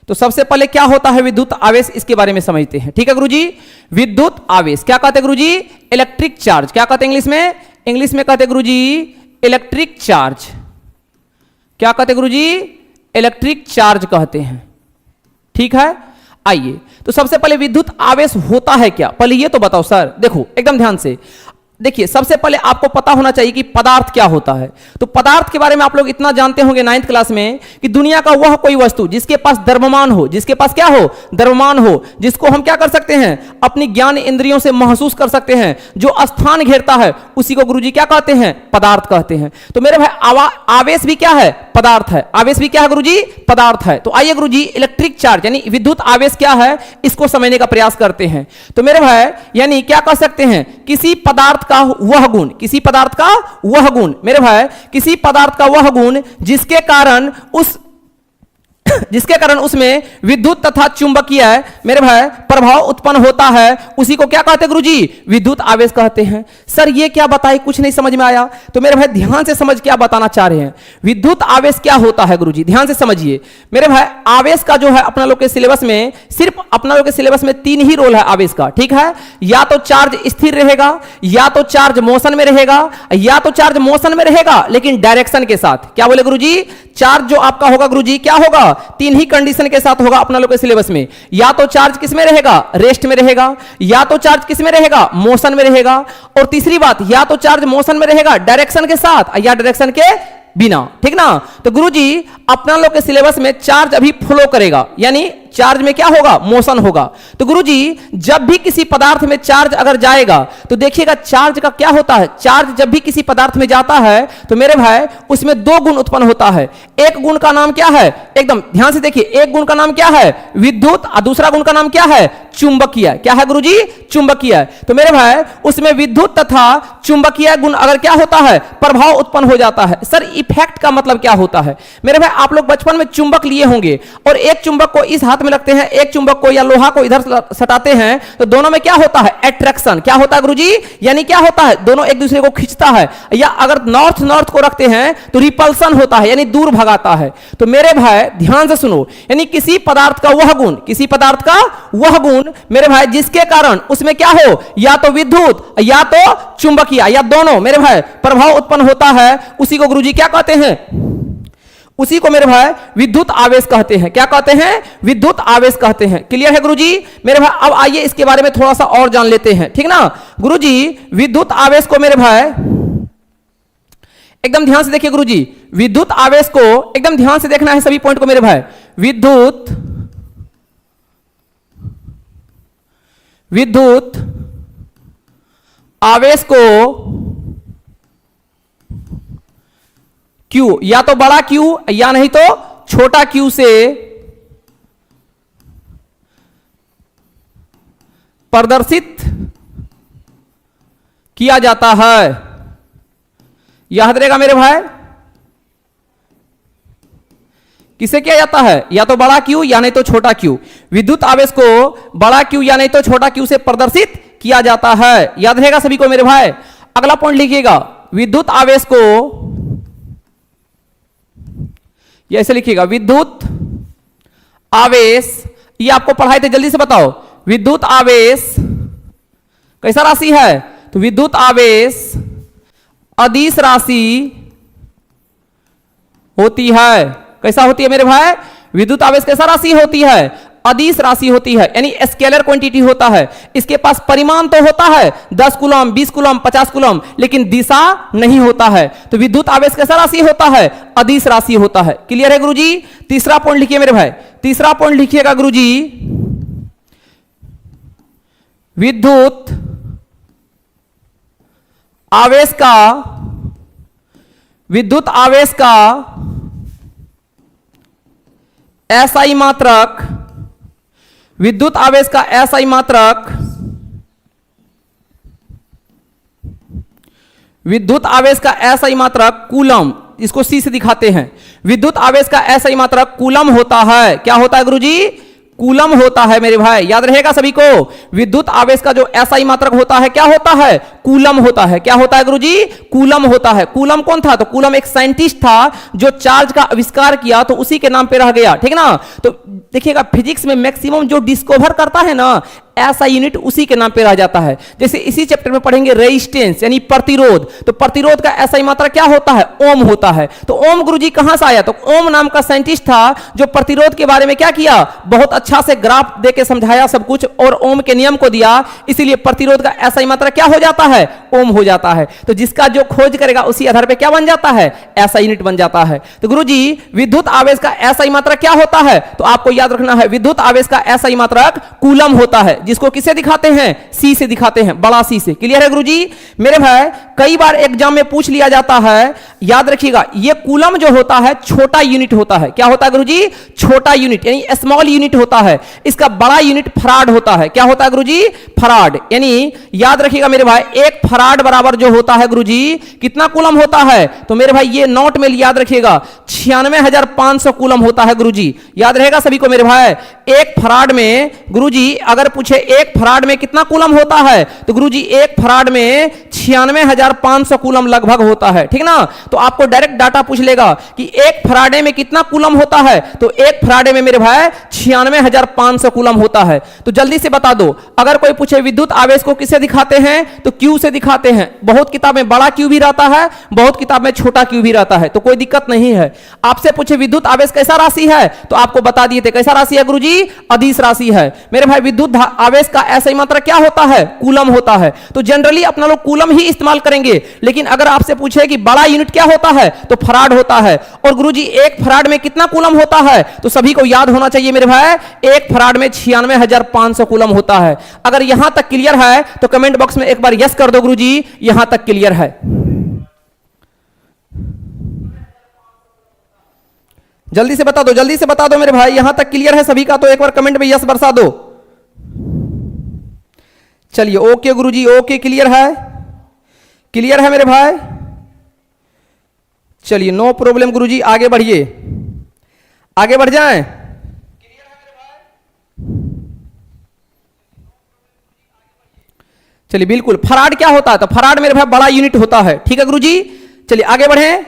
[SPEAKER 1] तो सबसे पहले क्या होता है विद्युत आवेश, इसके बारे में समझते हैं। ठीक है गुरुजी, विद्युत आवेश क्या कहते हैं गुरुजी? Electric charge. क्या कहते हैं इंग्लिश में? इंग्लिश में कहते हैं गुरुजी इलेक्ट्रिक चार्ज। क्या कहते हैं गुरुजी? इलेक्ट्रिक चार्ज कहते हैं। ठीक है, आइए तो सबसे पहले विद्युत आवेश होता है क्या, पहले ये तो बताओ सर। देखो एकदम ध्यान से देखिए, सबसे पहले आपको पता होना चाहिए कि पदार्थ क्या होता है। तो पदार्थ के बारे में आप लोग इतना जानते होंगे 9th क्लास में कि दुनिया का वह कोई वस्तु जिसके पास द्रव्यमान हो, जिसके पास क्या हो? द्रव्यमान हो, जिसको हम क्या कर सकते हैं? अपनी ज्ञान इंद्रियों से महसूस कर सकते हैं, जो स्थान घेरता है उसी को गुरुजी क्या कहते हैं? पदार्थ कहते हैं। तो मेरे भाई आवेश भी क्या है? पदार्थ है। आवेश भी क्या है गुरुजी? पदार्थ है। तो आइए गुरुजी इलेक्ट्रिक चार्ज यानी विद्युत आवेश क्या है, इसको समझने का प्रयास करते हैं। तो मेरे भाई यानी क्या कह सकते हैं? किसी पदार्थ का वह गुण, किसी पदार्थ का वह गुण, मेरे भाई किसी पदार्थ का वह गुण जिसके कारण उसमें विद्युत तथा चुंबकीय मेरे भाई प्रभाव उत्पन्न होता है, उसी को क्या कहते हैं गुरुजी? विद्युत आवेश कहते हैं। सर ये क्या बताए, कुछ नहीं समझ में आया। तो मेरे भाई ध्यान से समझ क्या बताना चाह रहे हैं। विद्युत आवेश क्या होता है गुरुजी, ध्यान से समझिए मेरे भाई। आवेश का जो है अपना लोग के सिलेबस में, सिर्फ अपना लोग के सिलेबस में 3 ही रोल है आवेश का। ठीक है, या तो चार्ज स्थिर रहेगा, या तो चार्ज मोशन में रहेगा, या तो चार्ज मोशन में रहेगा लेकिन डायरेक्शन के साथ। क्या बोले गुरुजी? चार्ज जो आपका होगा गुरुजी क्या होगा? 3 ही कंडीशन के साथ होगा अपना लोग के सिलेबस में। या तो चार्ज किस में रहेगा? रेस्ट में रहेगा, या तो चार्ज किस में रहेगा? मोशन में रहेगा, और तीसरी बात या तो चार्ज मोशन में रहेगा डायरेक्शन के साथ या डायरेक्शन के बिना। ठीक ना? तो गुरुजी अपना लोग के सिलेबस में चार्ज अभी फ्लो करेगा, यानी चार्ज में क्या होगा? मोशन होगा। तो गुरुजी जब भी किसी पदार्थ में चार्ज अगर जाएगा तो देखिएगा चार्ज का क्या होता है। चार्ज जब भी किसी पदार्थ में जाता है तो मेरे भाई उसमें 2 गुण उत्पन्न होता है। एक गुण का नाम क्या है? एकदम ध्यान से देखिए, एक गुण का नाम क्या है? विद्युत, और दूसरा गुण का नाम क्या है? चुंबकीय। क्या है गुरुजी? चुंबकीय। तो मेरे भाई उसमें विद्युत तथा चुंबकीय गुण अगर क्या होता है? प्रभाव उत्पन्न हो जाता है। सर इफेक्ट का मतलब क्या होता है? मेरे भाई आप लोग बचपन में चुंबक लिए होंगे, और एक चुंबक को इस हाथ में लगते हैं, एक चुंबक को या लोहा को इधर सटाते हैं, तो दोनों में क्या होता है? अट्रैक्शन। क्या होता है गुरुजी? यानी क्या होता है? दोनों एक दूसरे को खींचता है। या अगर नॉर्थ को रखते हैं तो रिपल्सन होता है, यानी दूर भगाता है। तो मेरे भाई ध्यान से सुनो, यानी किसी पदार्थ का वह गुण, किसी पदार्थ का वह गुण मेरे भाई जिसके कारण उसमें क्या हो? या तो विद्युत या तो चुंबकीय, या दोनों मेरे भाई प्रभाव उत्पन्न होता है, उसी को गुरुजी क्या कहते हैं? उसी को मेरे भाई विद्युत आवेश कहते हैं। क्या कहते हैं? विद्युत आवेश कहते हैं। क्लियर है गुरुजी? मेरे भाई अब आइए इसके बारे में थोड़ा सा और जान लेते हैं। ठीक ना गुरुजी? विद्युत आवेश को मेरे भाई एकदम ध्यान से देखिए गुरुजी, विद्युत आवेश को एकदम ध्यान से देखना है सभी पॉइंट को मेरे भाई। विद्युत आवेश को Q, या तो बड़ा Q या नहीं तो छोटा Q से प्रदर्शित किया जाता है। याद रहेगा मेरे भाई, किसे किया जाता है? या तो बड़ा Q या नहीं तो छोटा Q। विद्युत आवेश को बड़ा Q या नहीं तो छोटा Q से प्रदर्शित किया जाता है। याद रहेगा सभी को मेरे भाई। अगला पॉइंट लिखिएगा, विद्युत आवेश को ऐसे लिखिएगा, विद्युत आवेश, ये आपको पढ़ाए थे, जल्दी से बताओ। विद्युत आवेश कैसा राशि है? तो विद्युत आवेश अदिश राशि होती है। कैसा होती है मेरे भाई? विद्युत आवेश कैसा राशि होती है? अदिश राशि होती है, यानी स्केलर क्वांटिटी होता है। इसके पास परिमाण तो होता है 10 कूलम, 20 कूलम, 50 कूलम, लेकिन दिशा नहीं होता है। तो विद्युत आवेश कैसा राशि होता है? अदिश राशि होता है। क्लियर है गुरुजी? तीसरा पॉइंट लिखिए मेरे भाई, तीसरा पॉइंट लिखिएगा गुरुजी, विद्युत आवेश का एसआई मात्रक, विद्युत आवेश का एसआई मात्रक, विद्युत आवेश का एसआई मात्रक कूलम, इसको सी से दिखाते हैं। विद्युत आवेश का एसआई मात्रक कूलम होता है। क्या होता है गुरुजी? कूलम होता है मेरे भाई, याद रहेगा सभी को। विद्युत आवेश का जो एसआई मात्रक होता है क्या होता है? कूलम होता है। क्या होता है गुरुजी? कूलम होता है। कूलम कौन था? तो कूलम एक साइंटिस्ट था जो चार्ज का आविष्कार किया, तो उसी के नाम पे रह गया, ठीक ना। तो देखिएगा फिजिक्स में मैक्सिमम जो डिस्कवर करता है ना, ऐसा यूनिट उसी के नाम पे रह जाता है। जैसे इसी चैप्टर में पढ़ेंगे रेजिस्टेंस यानी प्रतिरोध, तो प्रतिरोध का ऐसा मात्रा क्या होता है? ओम होता है। तो ओम गुरुजी कहां से आया? तो ओम नाम का साइंटिस्ट था जो प्रतिरोध के बारे में क्या किया? बहुत अच्छा से ग्राफ देके समझाया सब कुछ और ओम के नियम को दिया, इसीलिए प्रतिरोध का ऐसा मात्रा क्या हो जाता है? ओम हो जाता है। तो जिसका जो खोज करेगा उसी आधार पर क्या बन जाता है? ऐसा यूनिट बन जाता है। तो गुरुजी विद्युत आवेश का ऐसा मात्रा क्या होता है? तो आपको याद रखना है विद्युत आवेश का ऐसा मात्रक कूलम होता है, जिसको किससे दिखाते हैं? सी से दिखाते हैं, बड़ा सी से। क्लियर है गुरुजी? मेरे भाई कई बार एग्जाम में पूछ लिया जाता है, याद रखिएगा ये कूलम जो होता है छोटा यूनिट होता है। क्या होता है गुरुजी? छोटा यूनिट यानी स्मॉल यूनिट होता है। इसका बड़ा यूनिट फराड होता है। क्या होता है गुरुजी? फराड। यानी याद रखिएगा मेरे भाई एक फराड बराबर जो होता है गुरुजी कितना कूलम होता है? तो मेरे भाई ये नोट में याद रखिएगा 96,500 कूलम होता है गुरुजी। याद रहेगा सभी को मेरे भाई। एक फराड में गुरुजी अगर पूछे एक फराड में कितना कूलम होता है, तो गुरुजी एक फराड में 96,500 कूलम लगभग होता है, ठीक ना। तो आपको डायरेक्ट डाटा पूछ लेगा कि एक फराडे में कितना कूलम होता है, तो एक फराडे में मेरे भाई 96,500 कूलम होता है। तो जल्दी से बता दो, अगर कोई पूछे विद्युत आवेश को किससे दिखाते हैं, तो क्यू से दिखाते हैं। बहुत किताब में बड़ा क्यू भी रहता है, बहुत किताब में छोटा क्यू भी रहता है, तो कोई दिक्कत नहीं है। आपसे पूछे विद्युत आवेश कैसा राशि है, तो आपको बता दिए थे कैसा राशि है गुरुजी? अदिश राशि है। मेरे भाई विद्युत आवेश का ऐसा ही मात्रा क्या होता है? कूलम होता है। तो जनरली अपना लोग कूलम ही इस्तेमाल करेंगे, लेकिन अगर आपसे पूछे कि बड़ा यूनिट क्या होता है, तो फराड होता है। और गुरुजी एक फराड में कितना कूलम होता है, तो सभी को याद होना चाहिए मेरे भाई एक फराड में 96,500 कूलम होता है। अगर यहां तक क्लियर है तो कमेंट बॉक्स में एक बार यस कर दो गुरुजी, यहां तक क्लियर है। जल्दी से बता दो, जल्दी से बता दो मेरे भाई, यहां तक क्लियर है सभी का, तो एक बार कमेंट में यस बरसा दो। चलिए ओके गुरुजी, ओके क्लियर है, क्लियर है मेरे भाई। चलिए नो प्रॉब्लम गुरुजी, आगे बढ़िए, आगे बढ़ जाएं। चलिए बिल्कुल। फराड क्या होता है? तो फराड मेरे भाई बड़ा यूनिट होता है, ठीक है गुरुजी। चलिए आगे बढ़ें,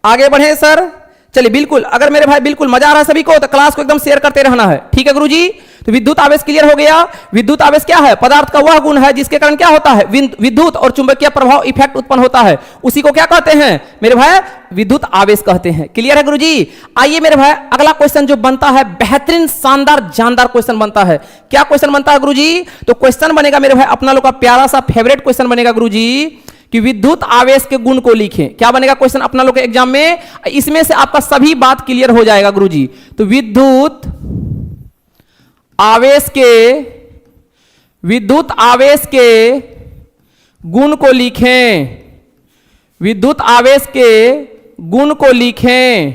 [SPEAKER 1] आगे बढ़ें सर। चलिए बिल्कुल, अगर मेरे भाई बिल्कुल मजा आ रहा है सभी को तो क्लास को एकदम शेयर करते रहना है, ठीक है गुरुजी। तो विद्युत आवेश क्लियर हो गया। विद्युत आवेश क्या है? पदार्थ का वह गुण है जिसके कारण क्या होता है? विद्युत और चुंबकीय प्रभाव इफेक्ट उत्पन्न होता है, उसी को क्या कहते हैं मेरे भाई? विद्युत आवेश कहते हैं। क्लियर है गुरुजी? आइए मेरे भाई अगला क्वेश्चन जो बनता है बेहतरीन शानदार जानदार क्वेश्चन बनता है। क्या क्वेश्चन बनता है गुरुजी? तो क्वेश्चन बनेगा मेरे भाई अपना लोग का प्यारा सा फेवरेट क्वेश्चन बनेगा गुरुजी कि विद्युत आवेश के गुण को लिखें। क्या बनेगा क्वेश्चन अपना लोग के एग्जाम में? इसमें से आपका सभी बात क्लियर हो जाएगा गुरुजी। तो विद्युत आवेश के गुण को लिखें, विद्युत आवेश के गुण को लिखें,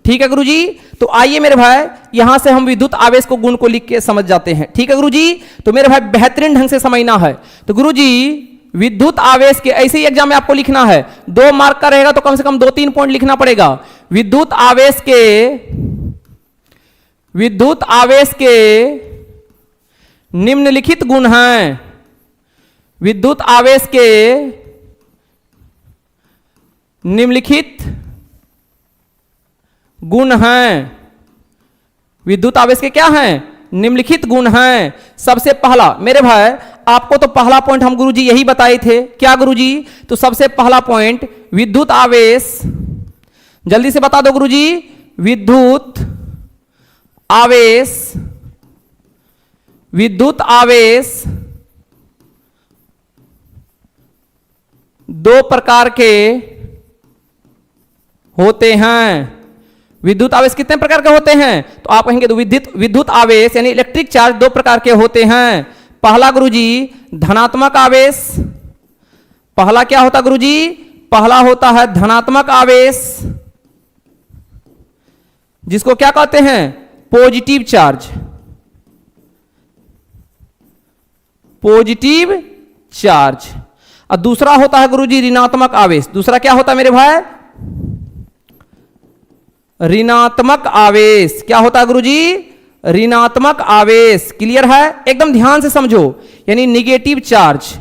[SPEAKER 1] ठीक है गुरुजी। तो आइए मेरे भाई यहां से हम विद्युत आवेश को गुण को लिख के समझ जाते हैं, ठीक है गुरुजी। तो मेरे भाई बेहतरीन ढंग से समझना है। तो गुरुजी विद्युत आवेश के ऐसे ही एग्जाम में आपको लिखना है, 2 मार्क का रहेगा तो कम से कम 2-3 पॉइंट लिखना पड़ेगा। विद्युत आवेश के निम्नलिखित गुण हैं, विद्युत आवेश के निम्नलिखित गुण हैं, विद्युत आवेश के क्या हैं? निम्नलिखित गुण हैं। सबसे पहला मेरे भाई आपको तो पहला पॉइंट हम गुरुजी यही बताए थे। क्या गुरुजी? तो सबसे पहला पॉइंट विद्युत आवेश, जल्दी से बता दो गुरुजी। विद्युत आवेश 2 प्रकार के होते हैं। विद्युत आवेश कितने प्रकार के होते हैं? तो आप कहेंगे तो विद्युत आवेश यानी इलेक्ट्रिक चार्ज 2 प्रकार के होते हैं। पहला गुरुजी धनात्मक आवेश, पहला क्या होता गुरुजी? पहला होता है धनात्मक आवेश, जिसको क्या कहते हैं? Positive charge, positive charge. और दूसरा होता है गुरुजी ऋणात्मक आवेश। दूसरा क्या होता है मेरे भाई? ऋणात्मक आवेश। क्या होता है गुरुजी? ऋणात्मक आवेश, क्लियर है, एकदम ध्यान से समझो, यानी निगेटिव चार्ज।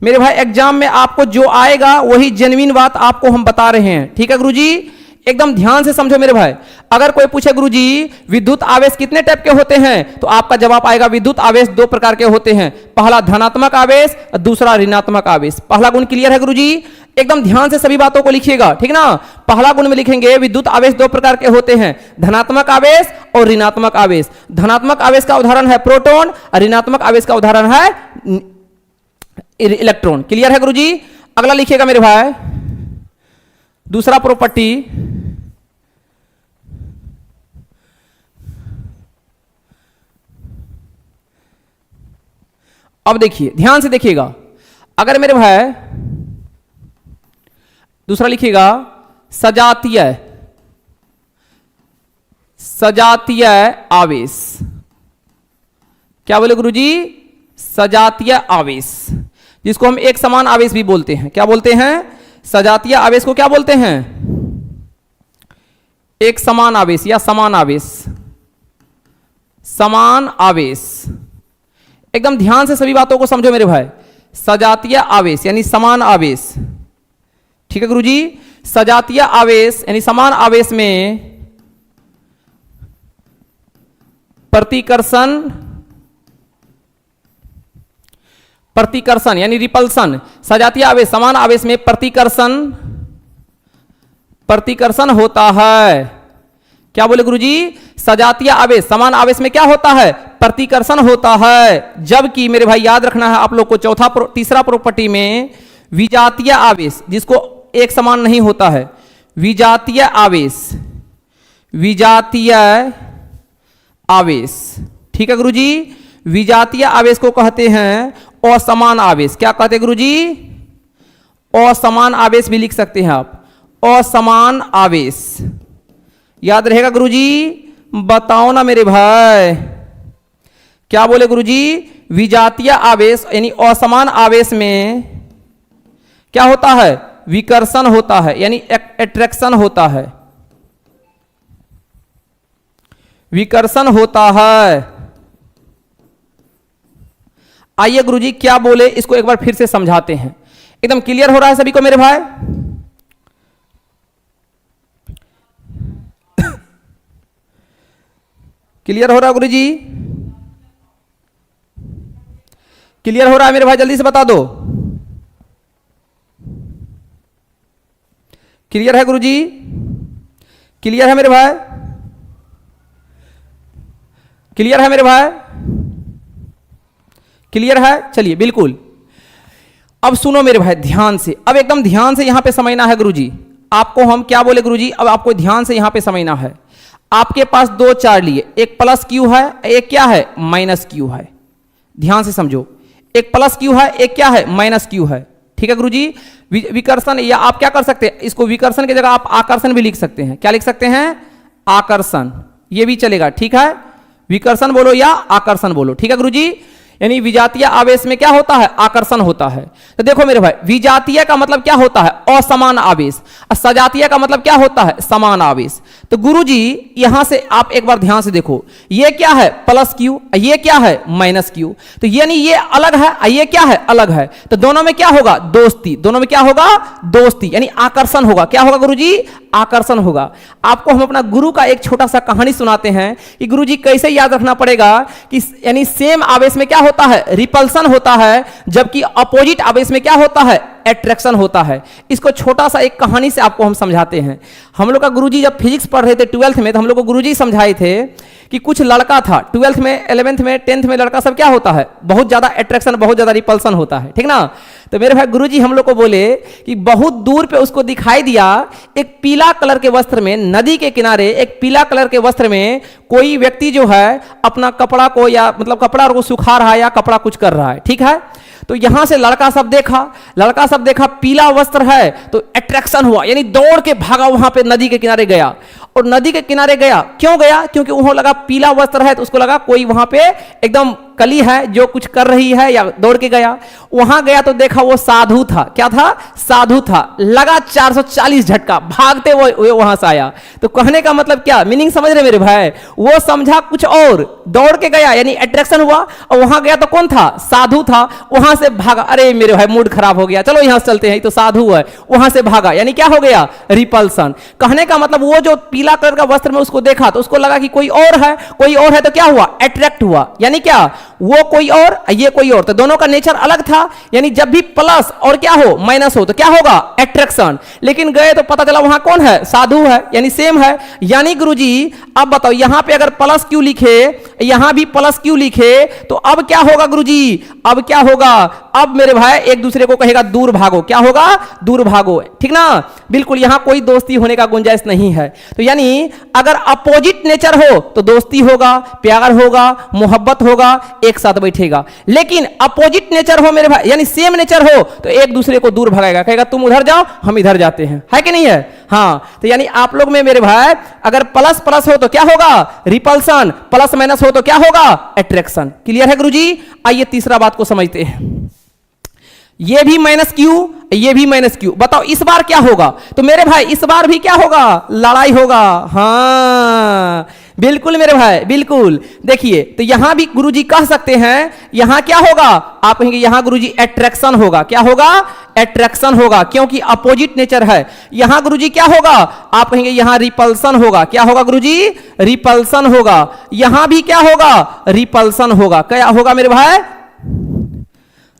[SPEAKER 1] मेरे भाई एग्जाम में आपको जो आएगा वही जेन्युइन बात आपको हम बता रहे हैं, ठीक है गुरुजी, एकदम ध्यान से समझो मेरे भाई। अगर कोई पूछे गुरुजी विद्युत आवेश कितने टाइप के होते हैं, तो आपका जवाब आएगा विद्युत आवेश दो प्रकार के होते हैं, पहला धनात्मक आवेश और दूसरा ऋणात्मक आवेश। पहला गुण क्लियर है गुरुजी, एकदम ध्यान से सभी बातों को लिखिएगा, ठीक ना। पहला गुण में लिखेंगे विद्युत आवेश दो प्रकार के होते हैं, धनात्मक आवेश और ऋणात्मक आवेश। धनात्मक आवेश का उदाहरण है प्रोटॉन और ऋणात्मक आवेश का उदाहरण है इलेक्ट्रॉन, क्लियर है गुरुजी। अगला लिखिएगा मेरे भाई, दूसरा प्रॉपर्टी, अब देखिए ध्यान से देखिएगा, अगर मेरे भाई दूसरा लिखिएगा सजातीय, सजातीय आवेश, क्या बोले गुरुजी, सजातीय आवेश, जिसको हम एक समान आवेश भी बोलते हैं। क्या बोलते हैं, सजातीय आवेश को क्या बोलते हैं, एक समान आवेश या समान आवेश, समान आवेश। एकदम ध्यान से सभी बातों को समझो मेरे भाई, सजातीय आवेश यानी समान आवेश, ठीक है गुरुजी। सजातीय आवेश यानी समान आवेश में प्रतिकर्षण, प्रतिकर्षण यानी रिपल्सन, सजातीय आवेश समान आवेश में प्रतिकर्षण, प्रतिकर्षण होता है। क्या बोले गुरुजी, सजातीय आवेश समान आवेश में क्या होता है, प्रतिकर्षण होता है। जबकि मेरे भाई याद रखना है आप लोग को तीसरा प्रॉपर्टी में विजातीय आवेश, जिसको एक समान नहीं होता है, विजातीय आवेश, विजातीय आवेश, ठीक है गुरुजी। विजातीय आवेश को कहते हैं असमान आवेश। क्या कहते हैं गुरुजी, असमान आवेश भी लिख सकते हैं आप, असमान आवेश, याद रहेगा गुरुजी। बताओ ना मेरे भाई, क्या बोले गुरुजी, विजातीय आवेश यानी असमान आवेश में क्या होता है, विकर्षण होता है यानी अट्रैक्शन होता है, विकर्षण होता है। आइए गुरुजी क्या बोले इसको एक बार फिर से समझाते हैं, एकदम क्लियर हो रहा है सभी को मेरे भाई। क्लियर हो रहा है गुरुजी, क्लियर हो रहा है मेरे भाई, जल्दी से बता दो। क्लियर है गुरुजी, क्लियर है मेरे भाई, क्लियर है मेरे भाई, क्लियर है, चलिए बिल्कुल। अब सुनो मेरे भाई ध्यान से, अब एकदम ध्यान से यहां पे समझना है गुरुजी। आपको हम क्या बोले गुरुजी, अब आपको ध्यान से यहां पे समझना है। आपके पास दो चार्ज लिए, एक प्लस क्यू है, एक क्या है, माइनस क्यू है। ध्यान से समझो, एक प्लस क्यू है, एक क्या है, माइनस क्यू है, ठीक है गुरुजी। विकर्षण, या आप क्या कर सकते हैं, इसको विकर्षण की जगह आप आकर्षण भी लिख सकते हैं। क्या लिख सकते हैं, आकर्षण, ये भी चलेगा, ठीक है। विकर्षण बोलो या आकर्षण बोलो, ठीक है गुरुजी। यानी विजातीय आवेश में क्या होता है, आकर्षण होता है। तो देखो मेरे भाई, विजातीय का मतलब क्या होता है, असमान आवेश, और सजातीय का मतलब क्या होता है, समान आवेश। तो गुरुजी यहां से आप एक बार ध्यान से देखो, ये क्या है, प्लस क्यू, ये क्या है, माइनस क्यू। तो यानी ये अलग है, ये क्या है, अलग है। तो दोनों में क्या होगा, दोस्ती, दोनों में क्या होगा, दोस्ती, यानी आकर्षण होगा। क्या होगा गुरुजी, आकर्षण होगा। आपको हम अपना गुरु का एक छोटा सा कहानी सुनाते हैं कि गुरुजी कैसे याद रखना पड़ेगा कि यानी सेम आवेश में क्या होता है, रिपल्सन होता है, जबकि अपोजिट आवेश में क्या होता है, अट्रैक्शन होता है। इसको छोटा सा एक कहानी से आपको हम समझाते हैं। हम लोग का गुरुजी जब फिजिक्स पढ़ रहे थे 12th में, तो हम लोग को गुरुजी समझाए थे कि कुछ लड़का था 12th में, 11th में, 10th में लड़का सब क्या होता है, बहुत ज्यादा अट्रैक्शन, बहुत ज्यादा रिपल्सन होता है, ठीक ना। तो मेरे भाई गुरुजी हम लोग को बोले कि बहुत दूर पे उसको दिखाई दिया एक पीला कलर के वस्त्र में, नदी के किनारे एक पीला कलर के वस्त्र में कोई व्यक्ति जो है अपना कपड़ा को, या मतलब कपड़ा को सुखा रहा है या कपड़ा कुछ कर रहा है, ठीक है। तो यहां से लड़का सब देखा पीला वस्त्र है, तो अट्रैक्शन हुआ, यानी दौड़ के भागा वहां पे नदी के किनारे गया। और नदी के किनारे गया, क्यों गया, क्योंकि उन्होंने लगा पीला वस्त्र है, तो उसको लगा कोई वहां पे एकदम कली है जो कुछ कर रही है या दौड़ के गया, वहां गया तो देखा वो साधु था। क्या था? साधु था। लगा 440 झटका, भागते वो वहां से आया। तो कहने का मतलब क्या, मीनिंग समझ रहे मेरे भाई? वो समझा कुछ और, दौड़ के गया यानी अट्रैक्शन हुआ, और वहां गया तो कौन था? साधु था। वहां से भागा, अरे मेरे भाई मूड खराब हो गया, चलो यहां से चलते हैं, तो साधु है। वहां से भागा यानी क्या हो गया? रिपल्सन। कहने का मतलब वो जो पीला कलर का वस्त्र में उसको देखा तो उसको लगा कि कोई और है, कोई और है, तो क्या हुआ? अट्रैक्ट हुआ। यानी क्या? वो कोई और, ये कोई और, तो दोनों का नेचर अलग था। यानी जब भी प्लस और क्या हो, माइनस हो, तो क्या होगा? अट्रैक्शन। लेकिन गए तो पता चला वहां कौन है? साधु है, यानी सेम है। यानी गुरुजी अब बताओ, यहां पे अगर प्लस क्यू लिखे, यहां भी प्लस क्यू लिखे, तो अब क्या होगा गुरुजी? अब क्या होगा? अब मेरे भाई एक दूसरे को कहेगा दूर भागो। क्या होगा? दूर भागो, ठीक ना? बिल्कुल, यहां कोई दोस्ती होने का गुंजाइश नहीं है। तो यानी अगर अपोजिट नेचर हो तो दोस्ती होगा, प्यार होगा, मोहब्बत होगा, एक साथ बैठेगा। लेकिन अपोजिट नेचर हो मेरे भाई, यानी सेम नेचर हो, तो एक दूसरे को दूर भगाएगा, कहेगा तुम उधर जाओ, हम इधर जाते हैं। है कि नहीं है? हाँ, तो यानी आप लोग में मेरे भाई अगर प्लस प्लस हो तो क्या होगा? रिपल्सन। प्लस माइनस हो तो क्या होगा? अट्रैक्शन। क्लियर है गुरुजी? आइए तीसरा बात को समझते हैं। ये भी माइनस क्यू, ये भी माइनस क्यू। बताओ इस बार क्या होगा? तो मेरे भाई इस बार भी क्या होगा? लड़ाई होगा। हाँ बिल्कुल मेरे भाई, बिल्कुल। देखिए तो यहां भी गुरुजी कह सकते हैं, यहां क्या होगा? आप कहेंगे यहां गुरुजी अट्रैक्शन होगा। क्या होगा? अट्रैक्शन होगा, क्योंकि अपोजिट नेचर है। यहां गुरुजी क्या होगा? आप कहेंगे यहां रिपल्सन होगा। क्या होगा गुरुजी? रिपल्सन होगा। यहां भी क्या होगा? रिपल्सन होगा। क्या होगा मेरे भाई?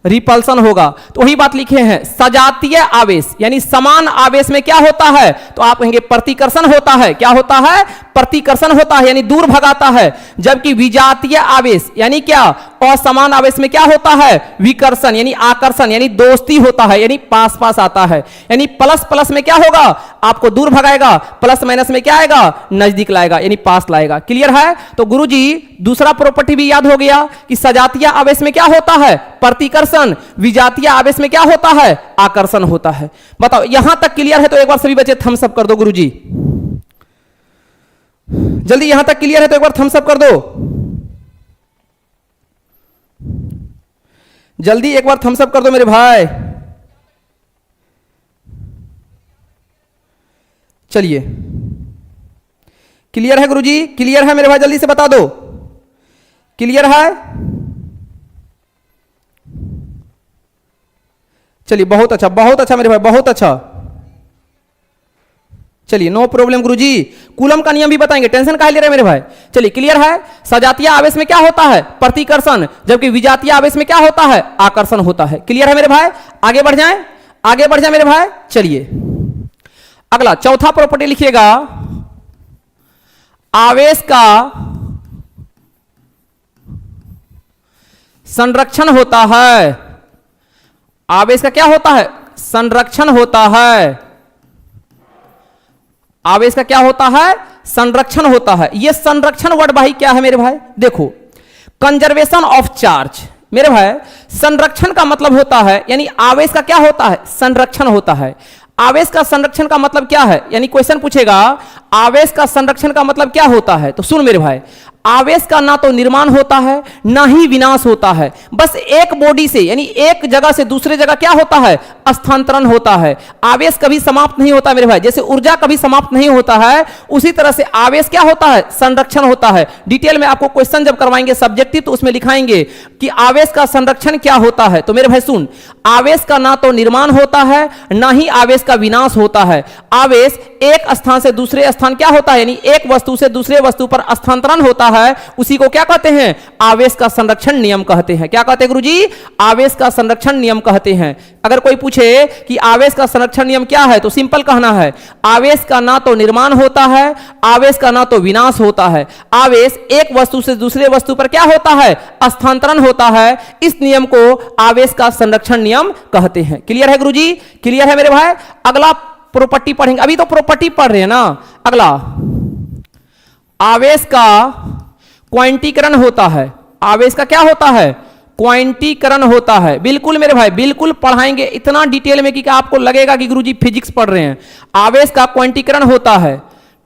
[SPEAKER 1] रिपल्सन होगा। तो वही बात लिखे हैं, सजातीय आवेश यानी समान आवेश में क्या होता है? तो आप कहेंगे प्रतिकर्षण होता है। क्या होता है? प्रतिकर्षण होता है, यानी दूर भगाता है। जबकि विजातीय आवेश यानी क्या? असमान आवेश में क्या होता है? विकर्षण यानी आकर्षण, यानी दोस्ती होता है, यानी पास पास आता है। यानी प्लस प्लस में क्या होगा? आपको दूर भगाएगा, प्लस माइनस में क्या आएगा? नजदीक लाएगा, यानी पास लाएगा। क्लियर है? तो गुरुजी दूसरा प्रॉपर्टी भी याद हो गया कि सजातीय आवेश में क्या होता है? प्रतिकर्षण। विजातीय आवेश में क्या होता है? आकर्षण होता है। बताओ यहां तक क्लियर है? तो एक बार सभी बच्चे थम्स अप कर दो गुरुजी, जल्दी। यहां तक क्लियर है तो एक बार थम्स अप कर दो, जल्दी एक बार थम्स अप कर दो मेरे भाई। चलिए क्लियर है गुरुजी? क्लियर है मेरे भाई? जल्दी से बता दो, क्लियर है? चलिए बहुत अच्छा, बहुत अच्छा मेरे भाई, बहुत अच्छा। चलिए नो प्रॉब्लम गुरुजी। कूलम का नियम भी बताएंगे, टेंशन काहे ले रहे हैं मेरे भाई? चलिए क्लियर है? सजातीय आवेश में क्या होता है? प्रतिकर्षण। जबकि विजातीय आवेश में क्या होता है? आकर्षण होता है। क्लियर है मेरे भाई? आगे बढ़ जाएं, आगे बढ़ जाए मेरे भाई। चलिए अगला चौथा प्रॉपर्टी लिखिएगा, आवेश का संरक्षण होता है। आवेश का क्या होता है? संरक्षण होता है। आवेश का क्या होता है? संरक्षण होता है। यह संरक्षण वर्ड भाई क्या है मेरे भाई? देखो, कंजर्वेशन ऑफ चार्ज। मेरे भाई संरक्षण का मतलब होता है, यानी आवेश का क्या होता है? संरक्षण होता है। आवेश का संरक्षण का मतलब क्या है? यानी क्वेश्चन पूछेगा आवेश का संरक्षण का मतलब क्या होता है? तो सुन मेरे भाई, आवेश का ना तो निर्माण होता है ना ही विनाश होता है, बस एक बॉडी से यानी एक जगह से दूसरे जगह क्या होता है? स्थानांतरण होता है। आवेश कभी समाप्त नहीं होता मेरे भाई, जैसे ऊर्जा कभी समाप्त नहीं होता है, उसी तरह से आवेश क्या होता है? संरक्षण होता है। डिटेल में आपको क्वेश्चन जब करवाएंगे सब्जेक्टिव तो उसमें लिखाएंगे कि आवेश का संरक्षण क्या होता है। तो मेरे भाई सुन, आवेश का ना तो निर्माण होता है ना ही आवेश का विनाश होता है। आवेश एक स्थान से दूसरे स्थान क्या होता है? यानी एक वस्तु से दूसरे वस्तु पर स्थानांतरण होता है, उसी को क्या कहते हैं? आवेश का संरक्षण नियम कहते हैं। क्या कहते हैं गुरुजी? आवेश का संरक्षण नियम कहते हैं। अगर कोई पूछे कि आवेश का संरक्षण नियम क्या है, तो सिंपल कहना है, आवेश का ना तो निर्माण होता है, आवेश का ना तो विनाश होता है। आवेश एक वस्तु से दूसरे वस्तु पर क्या होता है? स्थानांतरण होता है। इस नियम को आवेश का संरक्षण नियम कहते हैं। क्लियर है गुरुजी? क्लियर है मेरे भाई? अगला प्रॉपर्टी पढ़ेंगे, अभी तो प्रॉपर्टी पढ़ रहे हैं ना। अगला आवेश का क्वांटीकरण होता है। आवेश का क्या होता है? क्वांटीकरण होता है। बिल्कुल मेरे भाई, बिल्कुल पढ़ाएंगे इतना डिटेल में कि आपको लगेगा कि गुरुजी फिजिक्स पढ़ रहे हैं। आवेश का क्वांटीकरण होता है।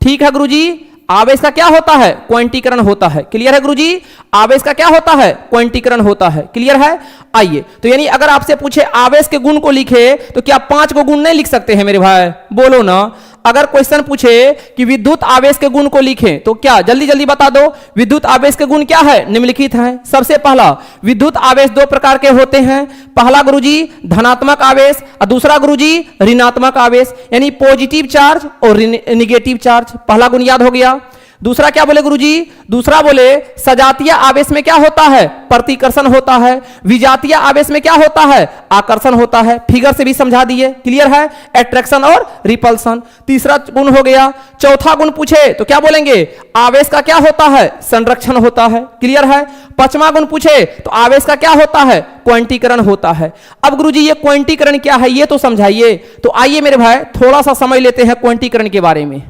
[SPEAKER 1] ठीक है गुरुजी? आवेश का क्या होता है? क्वांटीकरण होता है। क्लियर है गुरुजी? आवेश का क्या होता है? क्वांटीकरण होता है। क्लियर है? आइए, तो यानी अगर आपसे पूछे आवेश के गुण को लिखे तो क्या 5 को गुण नहीं लिख सकते हैं मेरे भाई? बोलो ना। अगर क्वेश्चन पूछे कि विद्युत आवेश के गुण को लिखें तो क्या, जल्दी जल्दी बता दो, विद्युत आवेश के गुण क्या है? निम्नलिखित है। सबसे पहला, विद्युत आवेश 2 प्रकार के होते हैं। पहला गुरुजी धनात्मक आवेश और दूसरा गुरुजी ऋणात्मक आवेश, यानी पॉजिटिव चार्ज और निगेटिव चार्ज। पहला गुण याद हो गया। दूसरा क्या बोले गुरुजी? दूसरा बोले सजातीय आवेश में क्या होता है? प्रतिकर्षण होता है। विजातीय आवेश में क्या होता है? आकर्षण होता है। फिगर से भी समझा दिए। क्लियर है? अट्रैक्शन और रिपल्सन। तीसरा गुण हो गया। चौथा गुण पूछे तो क्या बोलेंगे? आवेश का क्या होता है? संरक्षण होता है। क्लियर है? पांचवा गुण पूछे तो आवेश का क्या होता है? क्वांटीकरण होता है। अब गुरुजी ये क्वांटीकरण क्या है ये तो समझाइए। तो आइए मेरे भाई थोड़ा सा समझ लेते हैं क्वांटीकरण के बारे में।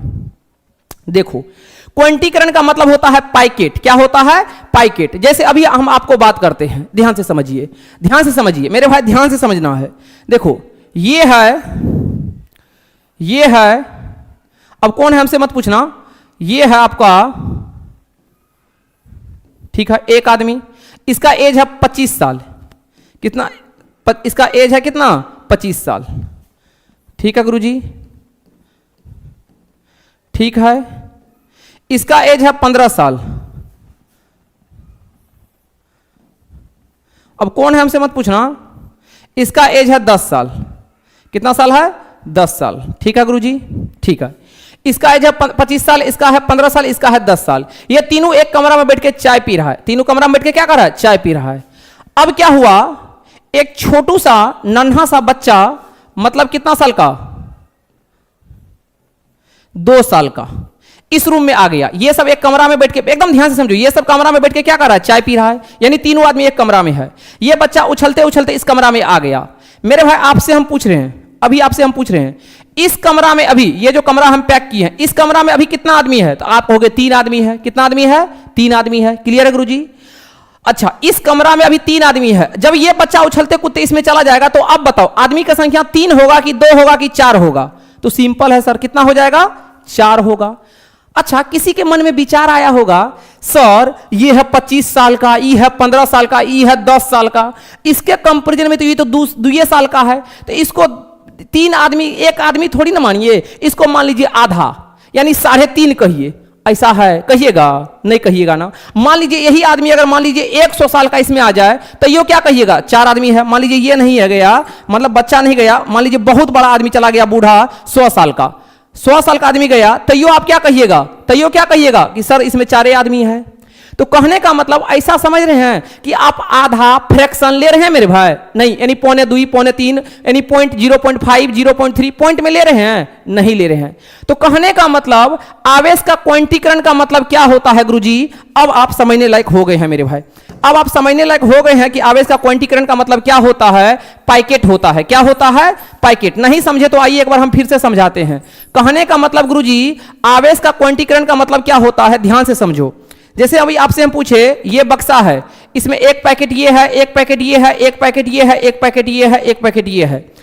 [SPEAKER 1] देखो, क्वांटीकरण का मतलब होता है पाइकेट। क्या होता है? पाइकेट। जैसे अभी हम आपको बात करते हैं, ध्यान से समझिए, ध्यान से समझिए मेरे भाई, ध्यान से समझना है। देखो ये है, अब कौन है हमसे मत पूछना, ये है आपका, ठीक है, एक आदमी, इसका एज है 25 साल। कितना? इसका एज है कितना? 25 साल। ठीक है गुरुजी? ठीक है। इसका एज है 15 साल। अब कौन है हमसे मत पूछना, इसका एज है 10 साल। कितना साल है? 10 साल। ठीक है गुरुजी? ठीक है। इसका एज है 25 साल, इसका है 15 साल, इसका है 10 साल। ये तीनों एक कमरा में बैठ के चाय पी रहा है। तीनों कमरा में बैठ के क्या कर रहा है? चाय पी रहा है। अब क्या हुआ, एक छोटू सा नन्हा सा बच्चा, मतलब कितना साल का? 2 साल का, इस रूम में आ गया। ये सब एक कमरा में बैठ के, एकदम ध्यान से समझो, ये सब कमरा में बैठ के क्या कर रहा है? चाय पी रहा है। यानी तीनों आदमी एक कमरा में है। ये बच्चा उछलते उछलते इस कमरा में आ गया। मेरे भाई आपसे हम पूछ रहे हैं, अभी आपसे हम पूछ रहे हैं, इस कमरा में अभी, ये जो कमरा हम पैक किए हैं, इस कमरा में अभी कितना आदमी है? तो आप कहोगे 3 आदमी है। कितना आदमी है? 3 आदमी है। क्लियर है गुरुजी? अच्छा, इस कमरा में अभी 3 आदमी है। जब ये बच्चा उछलते कूदते इसमें चला जाएगा तो अब बताओ आदमी की संख्या 3 होगा कि 2 होगा कि 4 होगा? तो सिंपल है सर, कितना हो जाएगा? 4 होगा। अच्छा, किसी के मन में विचार आया होगा, सर ये है 25 साल का, ये है 15 साल का, ये है 10 साल का, इसके कंपैरिजन में तो ये तो 2 साल का है, तो इसको 3 आदमी, एक आदमी थोड़ी ना मानिए, इसको मान लीजिए आधा, यानी 3.5 कहिए। ऐसा है? कहिएगा? नहीं कहिएगा ना। मान लीजिए यही आदमी अगर मान लीजिए 100 साल का इसमें आ जाए तो ये क्या कहिएगा? 4 आदमी है। मान लीजिए ये नहीं है गया, मतलब बच्चा नहीं गया, मान लीजिए बहुत बड़ा आदमी चला गया, बूढ़ा 100 साल का, 100 साल का आदमी गया, तैयो आप क्या कहिएगा? तैयो क्या कहिएगा कि सर इसमें 4 आदमी है। तो कहने का मतलब ऐसा समझ रहे हैं कि आप आधा फ्रैक्शन ले रहे हैं मेरे भाई? नहीं, यानी 1.25, 1.3, यानी 0.5, 0.3 पॉइंट में ले रहे हैं? नहीं ले रहे हैं। तो कहने का मतलब आवेश का क्वांटीकरण का मतलब क्या होता है गुरुजी? अब आप समझने लायक हो गए हैं मेरे भाई, अब आप समझने लायक हो गए हैं कि आवेश का क्वांटीकरण का मतलब क्या होता है? पाइकेट होता है। क्या होता है? पाइकेट। नहीं समझे तो आइए एक बार हम फिर से समझाते हैं। कहने का मतलब गुरुजी आवेश का क्वांटीकरण का मतलब क्या होता है, ध्यान से समझो। जैसे अभी आपसे हम पूछे, ये बक्सा है, इसमें एक पैकेट ये है, एक पैकेट ये है, एक पैकेट ये है, एक पैकेट ये है, एक पैकेट ये है।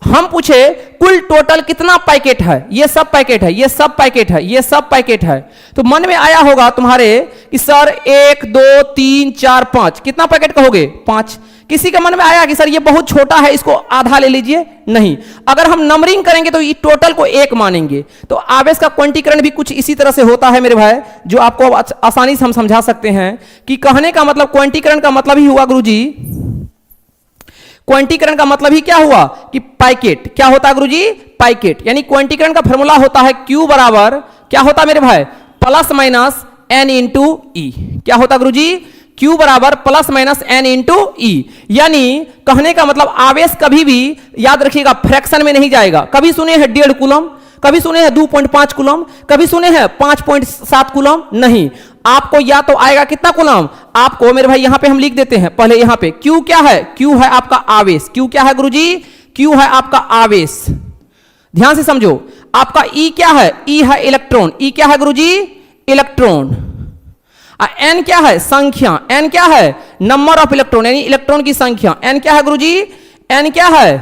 [SPEAKER 1] हम पूछे कुल टोटल कितना पैकेट है? ये सब पैकेट है, ये सब पैकेट है, ये सब पैकेट है। तो मन में आया होगा तुम्हारे कि सर 1, 2, 3, 4, 5, कितना पैकेट कहोगे? 5। किसी के मन में आया कि सर ये बहुत छोटा है, इसको आधा ले लीजिए? नहीं। अगर हम नंबरिंग करेंगे तो ये टोटल को 1 मानेंगे। तो आवेश का क्वांटीकरण भी कुछ इसी तरह से होता है मेरे भाई, जो आपको आसानी से हम समझा सकते हैं कि कहने का मतलब क्वांटीकरण का मतलब ही हुआ गुरुजी, क्वांटीकरण का मतलब ही क्या हुआ कि पाइकेट। क्या होता है गुरुजी? पाइकेट। यानी क्वांटीकरण का फॉर्मूला होता है Q बराबर क्या होता है मेरे भाई? प्लस माइनस n इंटू ई। क्या होता गुरुजी? Q बराबर प्लस माइनस n इंटू ई। यानी कहने का मतलब आवेश कभी भी याद रखिएगा फ्रैक्शन में नहीं जाएगा। कभी सुने हैं 1.5 कूलम, कभी सुने हैं 2.5 कूलम, कभी सुने हैं 5.7 कूलम? नहीं। आपको या तो आएगा कितना कूलम? आपको मेरे भाई यहां पे हम लिख देते हैं पहले, यहां पे Q क्या है? Q है आपका आवेश। Q क्या है गुरुजी? Q है आपका आवेश। ध्यान से समझो। आपका E क्या है? E है इलेक्ट्रॉन। E क्या है गुरुजी? इलेक्ट्रॉन। N क्या है? संख्या। N क्या है? नंबर ऑफ इलेक्ट्रॉन, यानी इलेक्ट्रॉन की संख्या। N क्या है गुरुजी? N क्या है?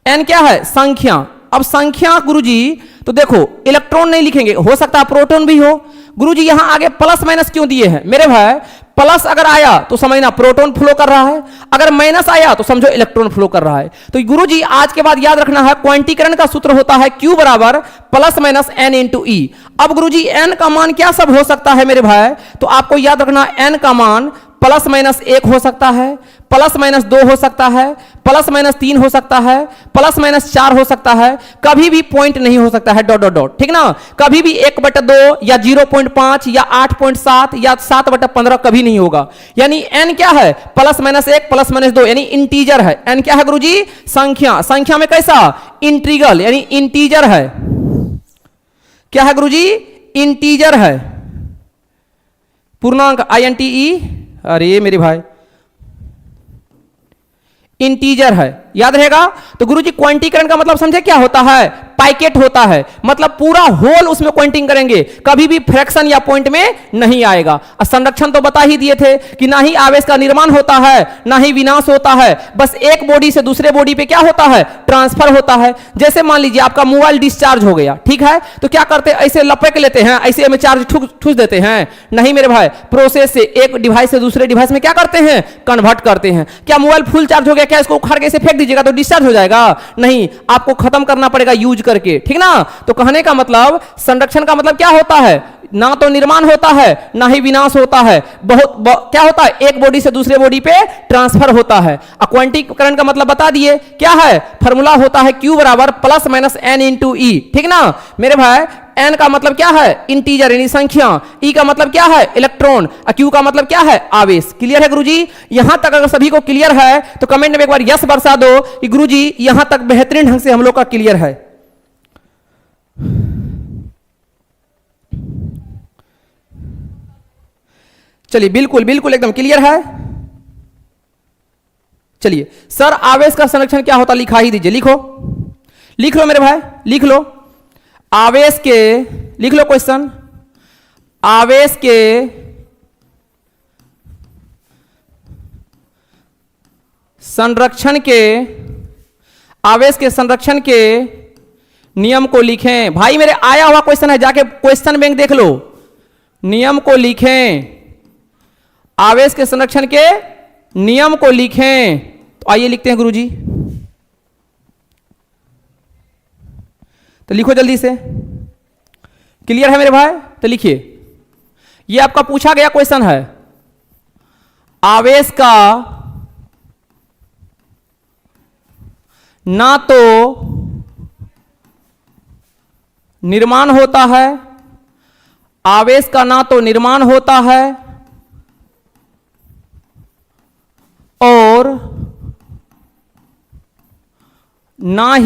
[SPEAKER 1] N क्या है? संख्या। अब संख्या गुरुजी, तो देखो इलेक्ट्रॉन नहीं लिखेंगे, हो सकता है प्रोटॉन भी हो। गुरुजी यहां आगे प्लस माइनस क्यों दिए हैं मेरे भाई? प्लस अगर आया तो समझना प्रोटॉन फ्लो कर रहा है, अगर माइनस आया तो समझो इलेक्ट्रॉन फ्लो कर रहा है। तो गुरुजी आज के बाद याद रखना है, क्वांटीकरण का सूत्र होता है Q बराबर प्लस माइनस n इंटू ई। अब गुरुजी n का मान क्या सब हो सकता है मेरे भाई? तो आपको याद रखना n का मान प्लस माइनस 1 हो सकता है, प्लस माइनस 2 हो सकता है, प्लस माइनस 3 हो सकता है, प्लस माइनस 4 हो सकता है, कभी भी पॉइंट नहीं हो सकता है डॉट डॉट डॉट, ठीक ना? कभी भी 1/2 या 0.5 या 8.7 या 7/15 कभी नहीं होगा। यानी n क्या है? प्लस माइनस 1 प्लस माइनस 2 यानी इंटीजर है। n क्या है गुरुजी? संख्या। संख्या में कैसा? इंटीग्रल यानी इंटीजर है। क्या है गुरुजी? इंटीजर है, पूर्णांक INTE। अरे मेरे भाई इंटीजर है, याद रहेगा। तो गुरुजी क्वांटीकरण का मतलब समझे क्या होता है? पाइकेट होता है, मतलब पूरा होल उसमें क्वांटिंग करेंगे, कभी भी फ्रैक्शन या पॉइंट में नहीं आएगा। संरक्षण तो बता ही दिए थे कि ना ही आवेश का निर्माण होता है ना ही विनाश होता है, बस एक बॉडी से दूसरे बॉडी पे क्या होता है? ट्रांसफर होता है। जैसे मान लीजिए आपका मोबाइल डिस्चार्ज हो गया, ठीक है, तो क्या करते हैं? ऐसे लपेट लेते हैं, ऐसे में चार्ज ठूस देते हैं? नहीं मेरे भाई, प्रोसेस से एक डिवाइस से दूसरे डिवाइस में क्या करते हैं? कन्वर्ट करते हैं। क्या मोबाइल फुल चार्ज हो गया, क्या इसको उखाड़ के इसे फेंक दीजिएगा तो डिस्चार्ज हो जाएगा? नहीं, आपको खत्म करना पड़ेगा यूज करके, ठीक ना? तो कहने का मतलब संरक्षण का मतलब क्या होता है? ना तो निर्माण होता है ना ही विनाश होता है, क्या होता है? एक बॉडी से दूसरे बॉडी पे ट्रांसफर होता है। क्वांटीकरण का मतलब बता दिए क्या है? फॉर्मूला होता है Q बराबर प्लस माइनस n इंटू ई, ठीक ना मेरे भाई? n का मतलब क्या है? इंटीजर यानी संख्या। e का मतलब क्या है? इलेक्ट्रॉन। q का मतलब क्या है? आवेश। क्लियर है गुरुजी? यहां तक अगर सभी को क्लियर है तो कमेंट में एक बार यस बरसा दो कि गुरुजी यहां तक बेहतरीन ढंग से हम लोग का क्लियर है। चलिए बिल्कुल बिल्कुल एकदम क्लियर है। चलिए सर आवेश का संरक्षण क्या होता? लिखा ही दीजिए, लिखो, लिख लो मेरे भाई, लिख लो। आवेश के, लिख लो क्वेश्चन, आवेश के संरक्षण के, आवेश के संरक्षण के नियम को लिखें। भाई मेरे आया हुआ क्वेश्चन है, जाके क्वेश्चन बैंक देख लो। नियम को लिखें, आवेश के संरक्षण के नियम को लिखें। तो आइए लिखते हैं गुरुजी, तो लिखो जल्दी से। क्लियर है मेरे भाई? तो लिखिए, ये आपका पूछा गया क्वेश्चन है। आवेश का ना तो निर्माण होता है, आवेश का ना तो निर्माण होता है और ना ही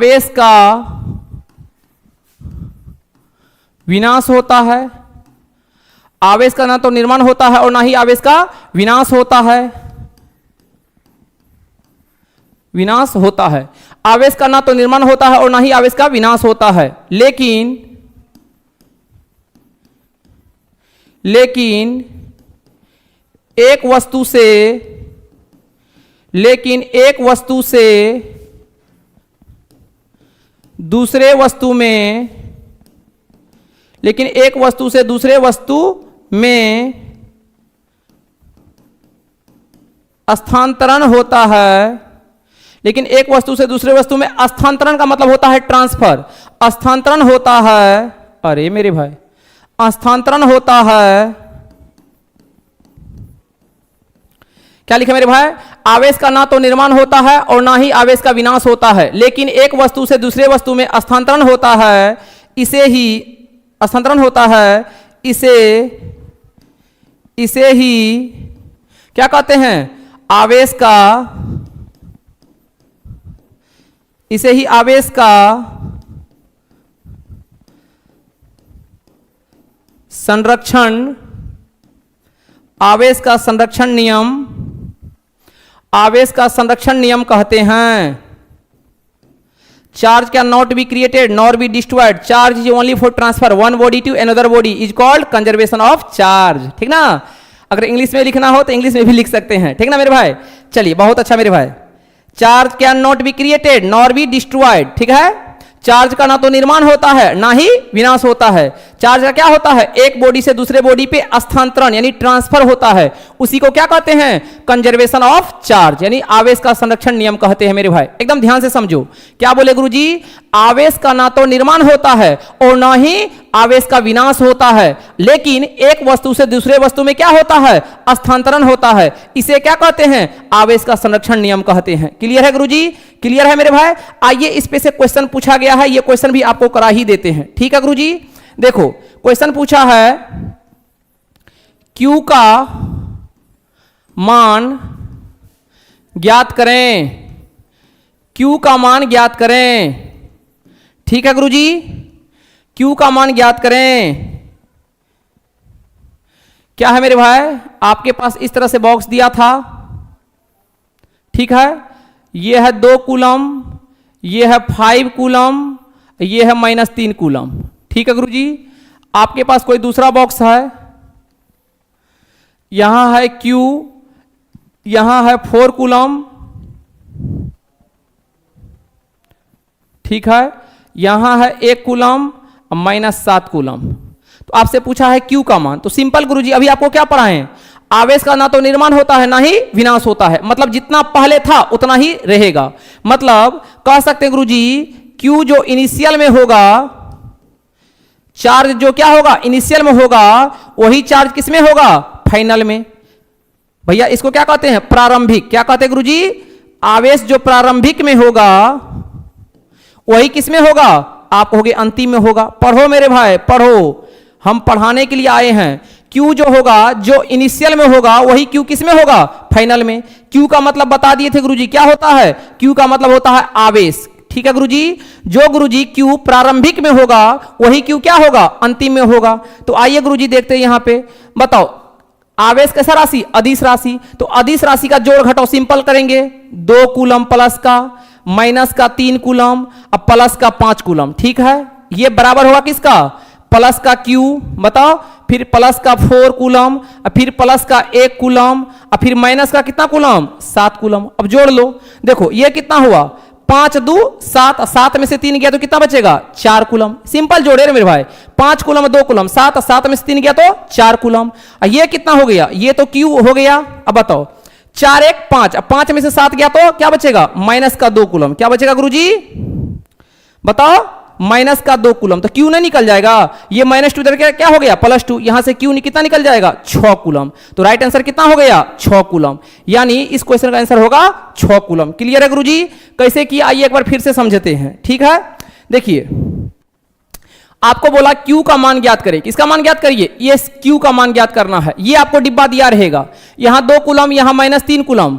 [SPEAKER 1] आवेश का विनाश होता है। आवेश का ना तो निर्माण होता है और ना ही आवेश का विनाश होता है, विनाश होता है। आवेश का ना तो निर्माण होता है और ना ही आवेश का विनाश होता है, लेकिन एक वस्तु से, लेकिन एक वस्तु से दूसरे वस्तु में, लेकिन एक वस्तु से दूसरे वस्तु में स्थानांतरण होता है। लेकिन एक वस्तु से दूसरे वस्तु में स्थानांतरण का मतलब होता है ट्रांसफर। स्थानांतरण होता है, अरे मेरे भाई, स्थानांतरण होता है, क्या लिखा मेरे भाई? आवेश का ना तो निर्माण होता है और ना ही आवेश का विनाश होता है, लेकिन एक वस्तु से दूसरे वस्तु में स्थानांतरण होता है, इसे ही स्थानांतरण होता है, इसे ही क्या कहते हैं? आवेश का, इसे ही आवेश का संरक्षण, आवेश का संरक्षण नियम, आवेश का संरक्षण नियम कहते हैं। Charge can not be created nor be destroyed, charge is only for transfer one body to another body is called conservation of charge, ठीक ना? अगर इंग्लिश में लिखना हो तो इंग्लिश में भी लिख सकते हैं, ठीक ना मेरे भाई। चलिए बहुत अच्छा मेरे भाई। Charge can not be created nor be destroyed, ठीक है। चार्ज का ना तो निर्माण होता है ना ही विनाश होता है। चार्ज का क्या होता है, एक बॉडी से दूसरे बॉडी पे स्थानांतरण यानी ट्रांसफर होता है, उसी को क्या कहते हैं, कंजर्वेशन ऑफ चार्ज यानी आवेश का संरक्षण नियम कहते हैं मेरे भाई। एकदम ध्यान से समझो, क्या बोले गुरुजी, आवेश का ना तो निर्माण होता है और ना ही आवेश का विनाश होता है, लेकिन एक वस्तु से दूसरे वस्तु में क्या होता है, स्थानांतरण होता है। इसे क्या कहते हैं, आवेश का संरक्षण नियम कहते हैं। क्लियर है गुरुजी, क्लियर है मेरे भाई। आइए इस पे से क्वेश्चन पूछा गया है, ये क्वेश्चन भी आपको करा ही देते हैं, ठीक है गुरुजी। देखो क्वेश्चन पूछा है Q का मान ज्ञात करें, Q का मान ज्ञात करें, ठीक है गुरुजी। Q का मान ज्ञात करें। क्या है मेरे भाई, आपके पास इस तरह से बॉक्स दिया था, ठीक है। ये है 2 कूलम, ये है 5 कूलम, ये है -3 कूलम, ठीक है गुरुजी। आपके पास कोई दूसरा बॉक्स है, यहां है Q, यहां है 4 कूलम, ठीक है। यहां है 1 कूलम -7 कूलम। तो आपसे पूछा है Q का मान, तो सिंपल गुरुजी अभी आपको क्या पढ़ाएं, आवेश का ना तो निर्माण होता है ना ही विनाश होता है, मतलब जितना पहले था उतना ही रहेगा। मतलब कह सकते हैं गुरुजी Q जो इनिशियल में होगा, चार्ज जो क्या होगा इनिशियल में होगा, वही चार्ज किस में होगा, फाइनल में। भैया इसको क्या कहते हैं, प्रारंभिक। क्या कहते हैं गुरुजी, आवेश जो प्रारंभिक में होगा वही किस में होगा, आप होगे अंतिम में होगा। पढ़ो मेरे भाई पढ़ो, हम पढ़ाने के लिए आए हैं। Q जो होगा, जो इनिशियल में होगा वही Q किस में होगा, फाइनल में। Q का मतलब बता दिए थे गुरुजी, क्या होता है, Q का मतलब होता है आवेश, ठीक है गुरुजी। जो गुरुजी Q प्रारंभिक में होगा वही Q क्या होगा, अंतिम में होगा। तो आइए गुरुजी देखते हैं यहां पे, बताओ आवेश कैसा राशि, अदिश राशि। तो अदिश राशि का जोड़ घटाओ सिंपल करेंगे, 2 कूलम प्लस का माइनस का 3 कूलम अब प्लस का 5 कूलम, ठीक है। ये बराबर होगा किसका, प्लस का Q, बताओ, फिर प्लस का 4 कूलम, फिर प्लस का 1 कूलम, फिर माइनस का कितना कूलम, 7 कूलम। अब जोड़ लो, देखो ये कितना हुआ, 5 2 7, 7 में से 3 गया तो कितना बचेगा, 4 कूलम। सिंपल जोड़े रे मेरे भाई, 5 कूलम 2 कूलम, 7 7 में से 3 गया तो 4 कूलम। ये कितना हो गया, ये तो Q हो गया। अब बताओ 4 1 5, अब 5 में से 7 गया तो क्या बचेगा, माइनस का 2 कूलम। क्या बचेगा गुरुजी, बताओ, माइनस का 2 कूलम। तो Q नहीं निकल जाएगा, ये -2 इधर क्या हो गया, +2, यहां से Q कितना निकल जाएगा, 6 कूलम। तो राइट आंसर कितना हो गया, 6 कूलम। यानी इस क्वेश्चन का आंसर होगा 6 कूलम। क्लियर है गुरुजी, कैसे किया आइए एक बार फिर से समझते हैं, ठीक है। देखिए आपको बोला Q का मान ज्ञात करें, किसका मान ज्ञात करिए, ये Q का मान ज्ञात करना है। ये आपको डिब्बा दिया रहेगा, यहां 2 कूलम, यहां -3 कूलम,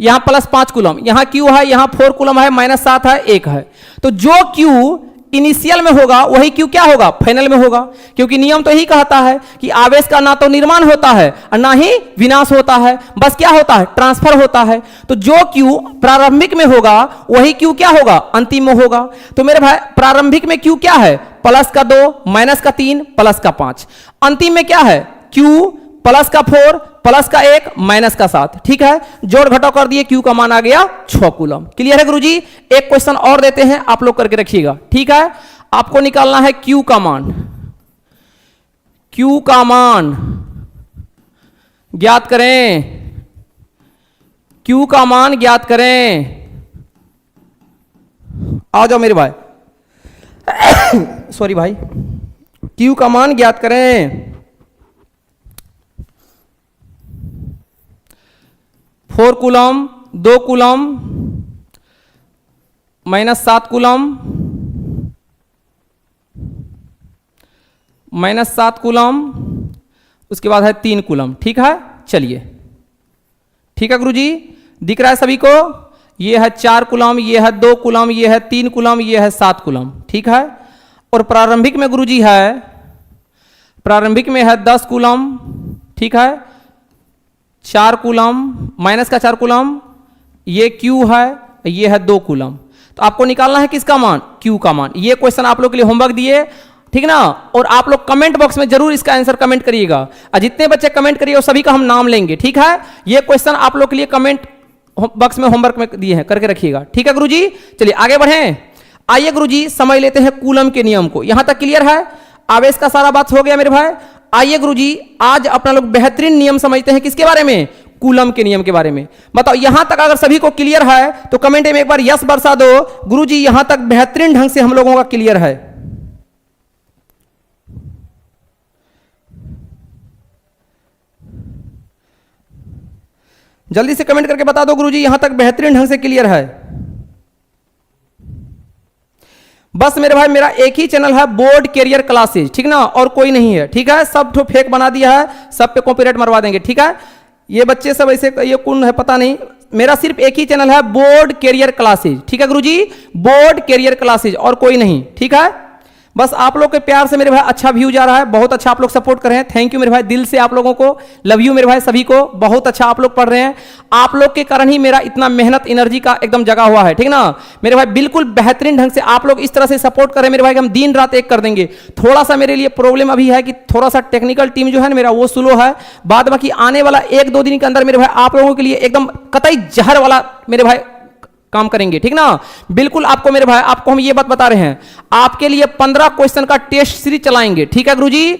[SPEAKER 1] यहां +5 कूलम, यहां Q है, यहां 4 कूलम है, -7 है, 1 है। तो जो Q इनिशियल में होगा वही Q क्या होगा, फाइनल में होगा। क्योंकि नियम तो यही कहता है कि आवेश का ना तो निर्माण होता है और ना ही विनाश होता है, बस क्या होता है, ट्रांसफर होता है। तो जो Q प्रारंभिक में होगा वही Q क्या होगा, अंतिम में होगा। तो मेरे भाई प्रारंभिक में Q क्या है, प्लस का 2 माइनस का 3 प्लस का 5। अंतिम में क्या है, Q प्लस का 4 प्लस का 1 माइनस का 7, ठीक है। जोड़ घटाव कर दिए, Q का मान आ गया 6 कूलम। क्लियर है गुरुजी। एक क्वेश्चन और देते हैं, आप लोग करके रखिएगा, ठीक है। आपको निकालना है Q का मान, Q का मान ज्ञात करें, Q का मान ज्ञात करें। आ जाओ मेरे भाई सॉरी भाई, Q का मान ज्ञात करें। 4 कूलम, 2 कूलम, -7 कूलम, -7 कूलम, उसके बाद है 3 कूलम, ठीक है। चलिए ठीक है गुरुजी, दिख रहा है सभी को। ये है 4 कूलम, ये है 2 कूलम, ये है 3 कूलम, ये है 7 कूलम, ठीक है। और प्रारंभिक में गुरुजी है, प्रारंभिक में है 10 कूलम, ठीक है, 4 कूलम, माइनस का 4 कूलम, ये Q है, ये है 2 कूलम। तो आपको निकालना है किसका मान, Q का मान। ये क्वेश्चन आप लोग के लिए होमवर्क दिए, ठीक ना। और आप लोग कमेंट बॉक्स में जरूर इसका आंसर कमेंट करिएगा, और जितने बच्चे कमेंट करिए सभी का हम नाम लेंगे, ठीक है। ये क्वेश्चन आप लोग के लिए कमेंट बॉक्स में होमवर्क में दिए हैं, करके रखिएगा, ठीक है गुरुजी। चलिए आगे बढ़ें। आइए गुरुजी समझ लेते हैं कूलम के नियम को। यहां तक क्लियर है? आवेश का सारा बात हो गया मेरे भाई। आइए गुरुजी आज अपना लोग बेहतरीन नियम समझते हैं, किसके बारे में? कूलम के नियम के बारे में। बताओ यहां तक अगर सभी को क्लियर है तो कमेंट में एक बार यस बरसा दो। गुरुजी यहां तक बेहतरीन ढंग से हम लोगों का क्लियर है? जल्दी से कमेंट करके बता दो गुरुजी यहां तक बेहतरीन ढंग से क्लियर है? बस मेरे भाई मेरा एक ही चैनल है बोर्ड कैरियर क्लासेज, ठीक ना, और कोई नहीं है, ठीक है। सब तो फेक बना दिया है, सब पे कॉपीराइट मरवा देंगे, ठीक है। ये बच्चे सब ऐसे, ये कौन है पता नहीं। मेरा सिर्फ एक ही चैनल है बोर्ड कैरियर क्लासेज, ठीक है गुरुजी, बोर्ड कैरियर क्लासेज, और कोई नहीं, ठीक है। बस आप लोग के प्यार से मेरे भाई अच्छा व्यू जा रहा है, बहुत अच्छा आप लोग सपोर्ट कर रहे हैं, थैंक यू मेरे भाई, दिल से आप लोगों को लव यू मेरे भाई सभी को, बहुत अच्छा आप लोग पढ़ रहे हैं। आप लोग के कारण ही मेरा इतना मेहनत एनर्जी का एकदम जगा हुआ है, ठीक ना मेरे भाई। बिल्कुल बेहतरीन ढंग से आप लोग इस तरह से सपोर्ट करें मेरे भाई कि हम दिन रात एक कर देंगे। थोड़ा सा मेरे लिए प्रॉब्लम अभी है कि थोड़ा सा टेक्निकल टीम जो है ना मेरा वो स्लो है, बाद बाकी आने वाला 1-2 दिन के अंदर मेरे भाई आप लोगों के लिए एकदम कतई जहर वाला मेरे भाई काम करेंगे, ठीक ना। बिल्कुल आपको मेरे भाई, आपको हम ये बात बता रहे हैं, आपके लिए 15 क्वेश्चन का टेस्ट सीरीज चलाएंगे, ठीक है गुरुजी।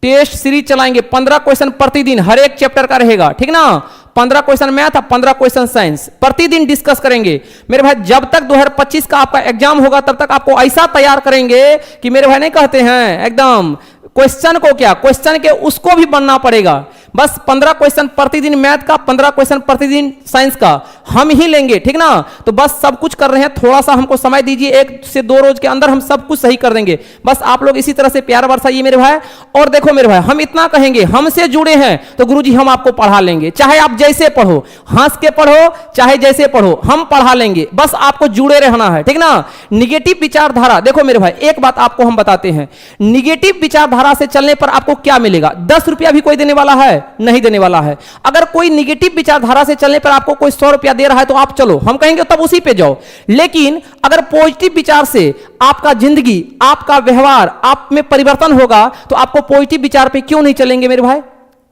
[SPEAKER 1] टेस्ट सीरीज चलाएंगे 15 क्वेश्चन प्रतिदिन, हर एक चैप्टर का रहेगा, ठीक ना। 15 क्वेश्चन मैथ और 15 क्वेश्चन साइंस प्रतिदिन डिस्कस करेंगे मेरे भाई। जब तक 2025 का आपका एग्जाम होगा तब तक आपको ऐसा तैयार करेंगे कि मेरे भाई नहीं कहते हैं एकदम क्वेश्चन को क्या, क्वेश्चन के उसको भी बनना पड़ेगा। बस 15 क्वेश्चन प्रतिदिन मैथ का, 15 क्वेश्चन प्रतिदिन साइंस का हम ही लेंगे, ठीक ना। तो बस सब कुछ कर रहे हैं, थोड़ा सा हमको समय दीजिए, 1 से 2 रोज के अंदर हम सब कुछ सही कर देंगे। बस आप लोग इसी तरह से प्यार बरसाइए मेरे भाई। और देखो मेरे भाई, हम इतना कहेंगे, हमसे जुड़े हैं तो गुरुजी हम आपको पढ़ा लेंगे, चाहे आप जैसे पढ़ो, हंस के पढ़ो चाहे जैसे पढ़ो, हम पढ़ा लेंगे, बस आपको जुड़े रहना है, ठीक ना। निगेटिव विचारधारा, देखो मेरे भाई एक बात आपको हम बताते हैं, निगेटिव विचारधारा से चलने पर आपको क्या मिलेगा? 10 रुपया भी कोई देने वाला है? नहीं देने वाला है। अगर कोई निगेटिव विचारधारा से चलने पर आपको कोई 100 रुपया दे रहा है तो आप चलो, हम कहेंगे तब उसी पे जाओ। लेकिन अगर पॉजिटिव विचार से आपका जिंदगी, आपका व्यवहार, आप में परिवर्तन होगा तो आपको पॉजिटिव विचार पे क्यों नहीं चलेंगे मेरे भाई?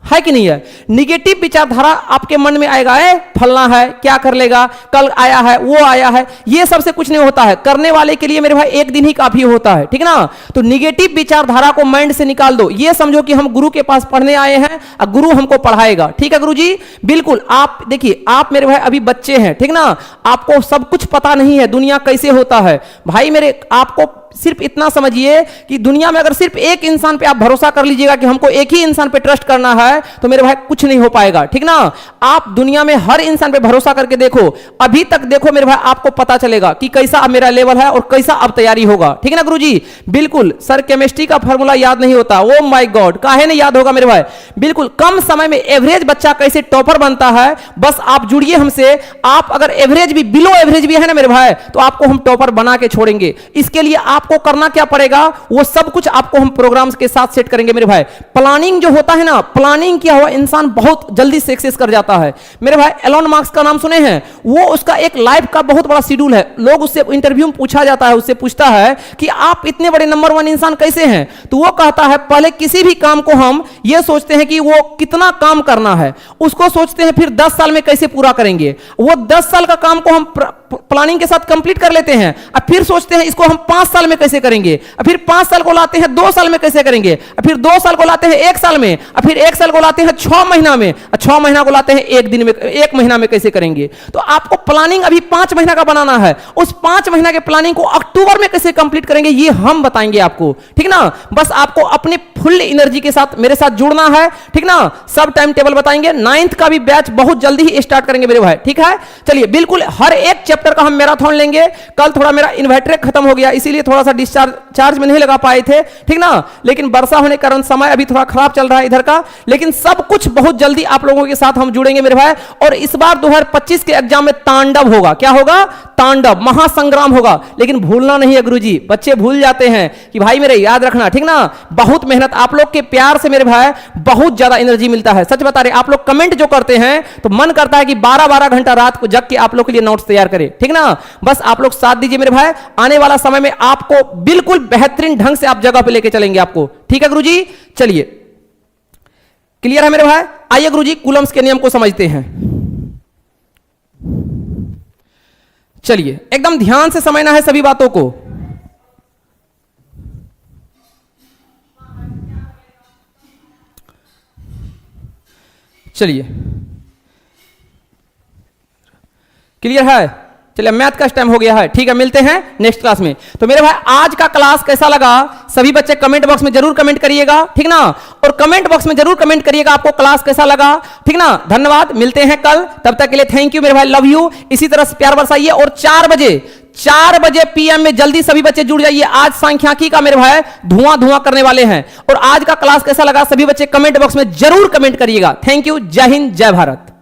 [SPEAKER 1] है कि नहीं है? निगेटिव विचारधारा आपके मन में आएगा, फलना है, क्या कर लेगा, कल आया है, वो आया है, ये सबसे कुछ नहीं होता है। करने वाले के लिए मेरे भाई एक दिन ही काफी होता है, ठीक ना। तो निगेटिव विचारधारा को माइंड से निकाल दो, ये समझो कि हम गुरु के पास पढ़ने आए हैं और गुरु हमको पढ़ाएगा, ठीक है गुरुजी। बिल्कुल आप देखिए, आप मेरे भाई अभी बच्चे हैं, ठीक ना, आपको सब कुछ पता नहीं है दुनिया कैसे होता है भाई मेरे। आपको सिर्फ इतना समझिए कि दुनिया में अगर सिर्फ एक इंसान पे आप भरोसा कर लीजिएगा कि हमको एक ही इंसान पे ट्रस्ट करना है तो मेरे भाई कुछ नहीं हो पाएगा, ठीक ना। आप दुनिया में हर इंसान पे भरोसा करके देखो, अभी तक देखो मेरे भाई, आपको पता चलेगा कि कैसा अब मेरा लेवल है और कैसा अब तैयारी होगा, ठीक है ना गुरुजी। बिल्कुल सर केमिस्ट्री का फॉर्मूला याद नहीं होता, ओ माय गॉड, काहे नहीं याद होगा मेरे भाई। बिल्कुल कम समय में एवरेज बच्चा कैसे टॉपर बनता है, बस आप जुड़िए हमसे। आप अगर एवरेज भी, बिलो एवरेज भी है ना मेरे भाई, तो आपको हम टॉपर बना के छोड़ेंगे। इसके लिए आपको करना क्या पड़ेगा, वो सब कुछ आपको हम प्रोग्राम्स के साथ सेट करेंगे मेरे भाई। प्लानिंग जो होता है ना, प्लानिंग किया हुआ इंसान बहुत जल्दी सक्सेस कर जाता है मेरे भाई। एलोन मास्क का नाम सुने हैं? वो उसका एक लाइफ का बहुत बड़ा शेड्यूल है। लोग उससे इंटरव्यू में पूछा जाता है, उससे पूछता है कि आप इतने बड़े नंबर 1 इंसान कैसे हैं, तो वो कहता है पहले किसी भी काम को हम ये सोचते हैं कि वो कितना काम करना है, उसको सोचते हैं फिर 10 साल में कैसे पूरा करेंगे। वो 10 साल का काम को हम प्लानिंग के साथ कंप्लीट कर लेते हैं, अब फिर सोचते हैं इसको हम 5 साल में कैसे करेंगे, फिर 5 साल को लाते हैं 2 साल में कैसे करेंगे, फिर 2 साल को लाते हैं 1 साल में, फिर 1 साल को लाते हैं 6 महीना में, 6 महीना को लाते हैं 1 दिन में, 1 महीना में कैसे करेंगे। तो आपको प्लानिंग अभी 5 महीना का बनाना है, उस 5 महीना के प्लानिंग को अक्टूबर में कैसे कंप्लीट करेंगे ये हम बताएंगे आपको, ठीक ना। बस आपको अपने फुल एनर्जी के साथ मेरे साथ जुड़ना है, ठीक ना। सब टाइम टेबल बताएंगे, 9th का भी बैच बहुत जल्दी ही स्टार्ट करेंगे मेरे भाई, ठीक है। चलिए बिल्कुल हर एक चैप्टर का हम मैराथन लेंगे। कल थोड़ा मेरा इन्वर्टर खत्म हो गया, इसीलिए थोड़ा सा चार्ज में नहीं लगा पाए थे, ठीक ना। लेकिन वर्षा होने के कारण समय अभी थोड़ा खराब चल रहा है इधर का, लेकिन सब कुछ बहुत जल्दी आप लोगों के साथ हम जुड़ेंगे मेरे भाई। और इस बार 2025 के एग्जाम में तांडव होगा, क्या होगा? तांडव, महासंग्राम होगा। लेकिन भूलना नहीं है गुरुजी, बच्चे भूल जाते हैं कि भाई मेरे याद रखना, ठीक ना। बहुत मेहनत आप लोग के प्यार से मेरे भाई बहुत ज्यादा एनर्जी मिलता है। सच बता रहे, आप लोग कमेंट जो करते हैं तो मन करता है कि 12-12 घंटा रात को जग के आप लोग के लिए नोट्स तैयार करें, ठीक ना। बस आप लोग साथ दीजिए मेरे भाई, आने वाला समय में आपको बिल्कुल बेहतरीन ढंग से आप जगह पे लेके चलेंगे आपको, ठीक है गुरुजी। चलिए, क्लियर है मेरे भाई। आइए गुरुजी कूलम्स के नियम को समझते हैं। चलिए, एकदम ध्यान से समझना है सभी बातों को। चलिए, क्लियर है। चलिए, मैथ का टाइम हो गया है, ठीक है, मिलते हैं नेक्स्ट क्लास में। तो मेरे भाई आज का क्लास कैसा लगा, सभी बच्चे कमेंट बॉक्स में जरूर कमेंट करिएगा, ठीक ना। और कमेंट बॉक्स में जरूर कमेंट करिएगा आपको क्लास कैसा लगा, ठीक ना। धन्यवाद, मिलते हैं कल, तब तक के लिए थैंक यू मेरे भाई, लव यू। इसी तरह से प्यार बरसाइए और 4 बजे पीएम में जल्दी सभी बच्चे जुड़ जाइए। आज सांख्यिकी का मेरे भाई धुआं करने वाले हैं। और आज का क्लास कैसा लगा सभी बच्चे कमेंट बॉक्स में जरूर कमेंट करिएगा। थैंक यू, जय हिंद, जय भारत।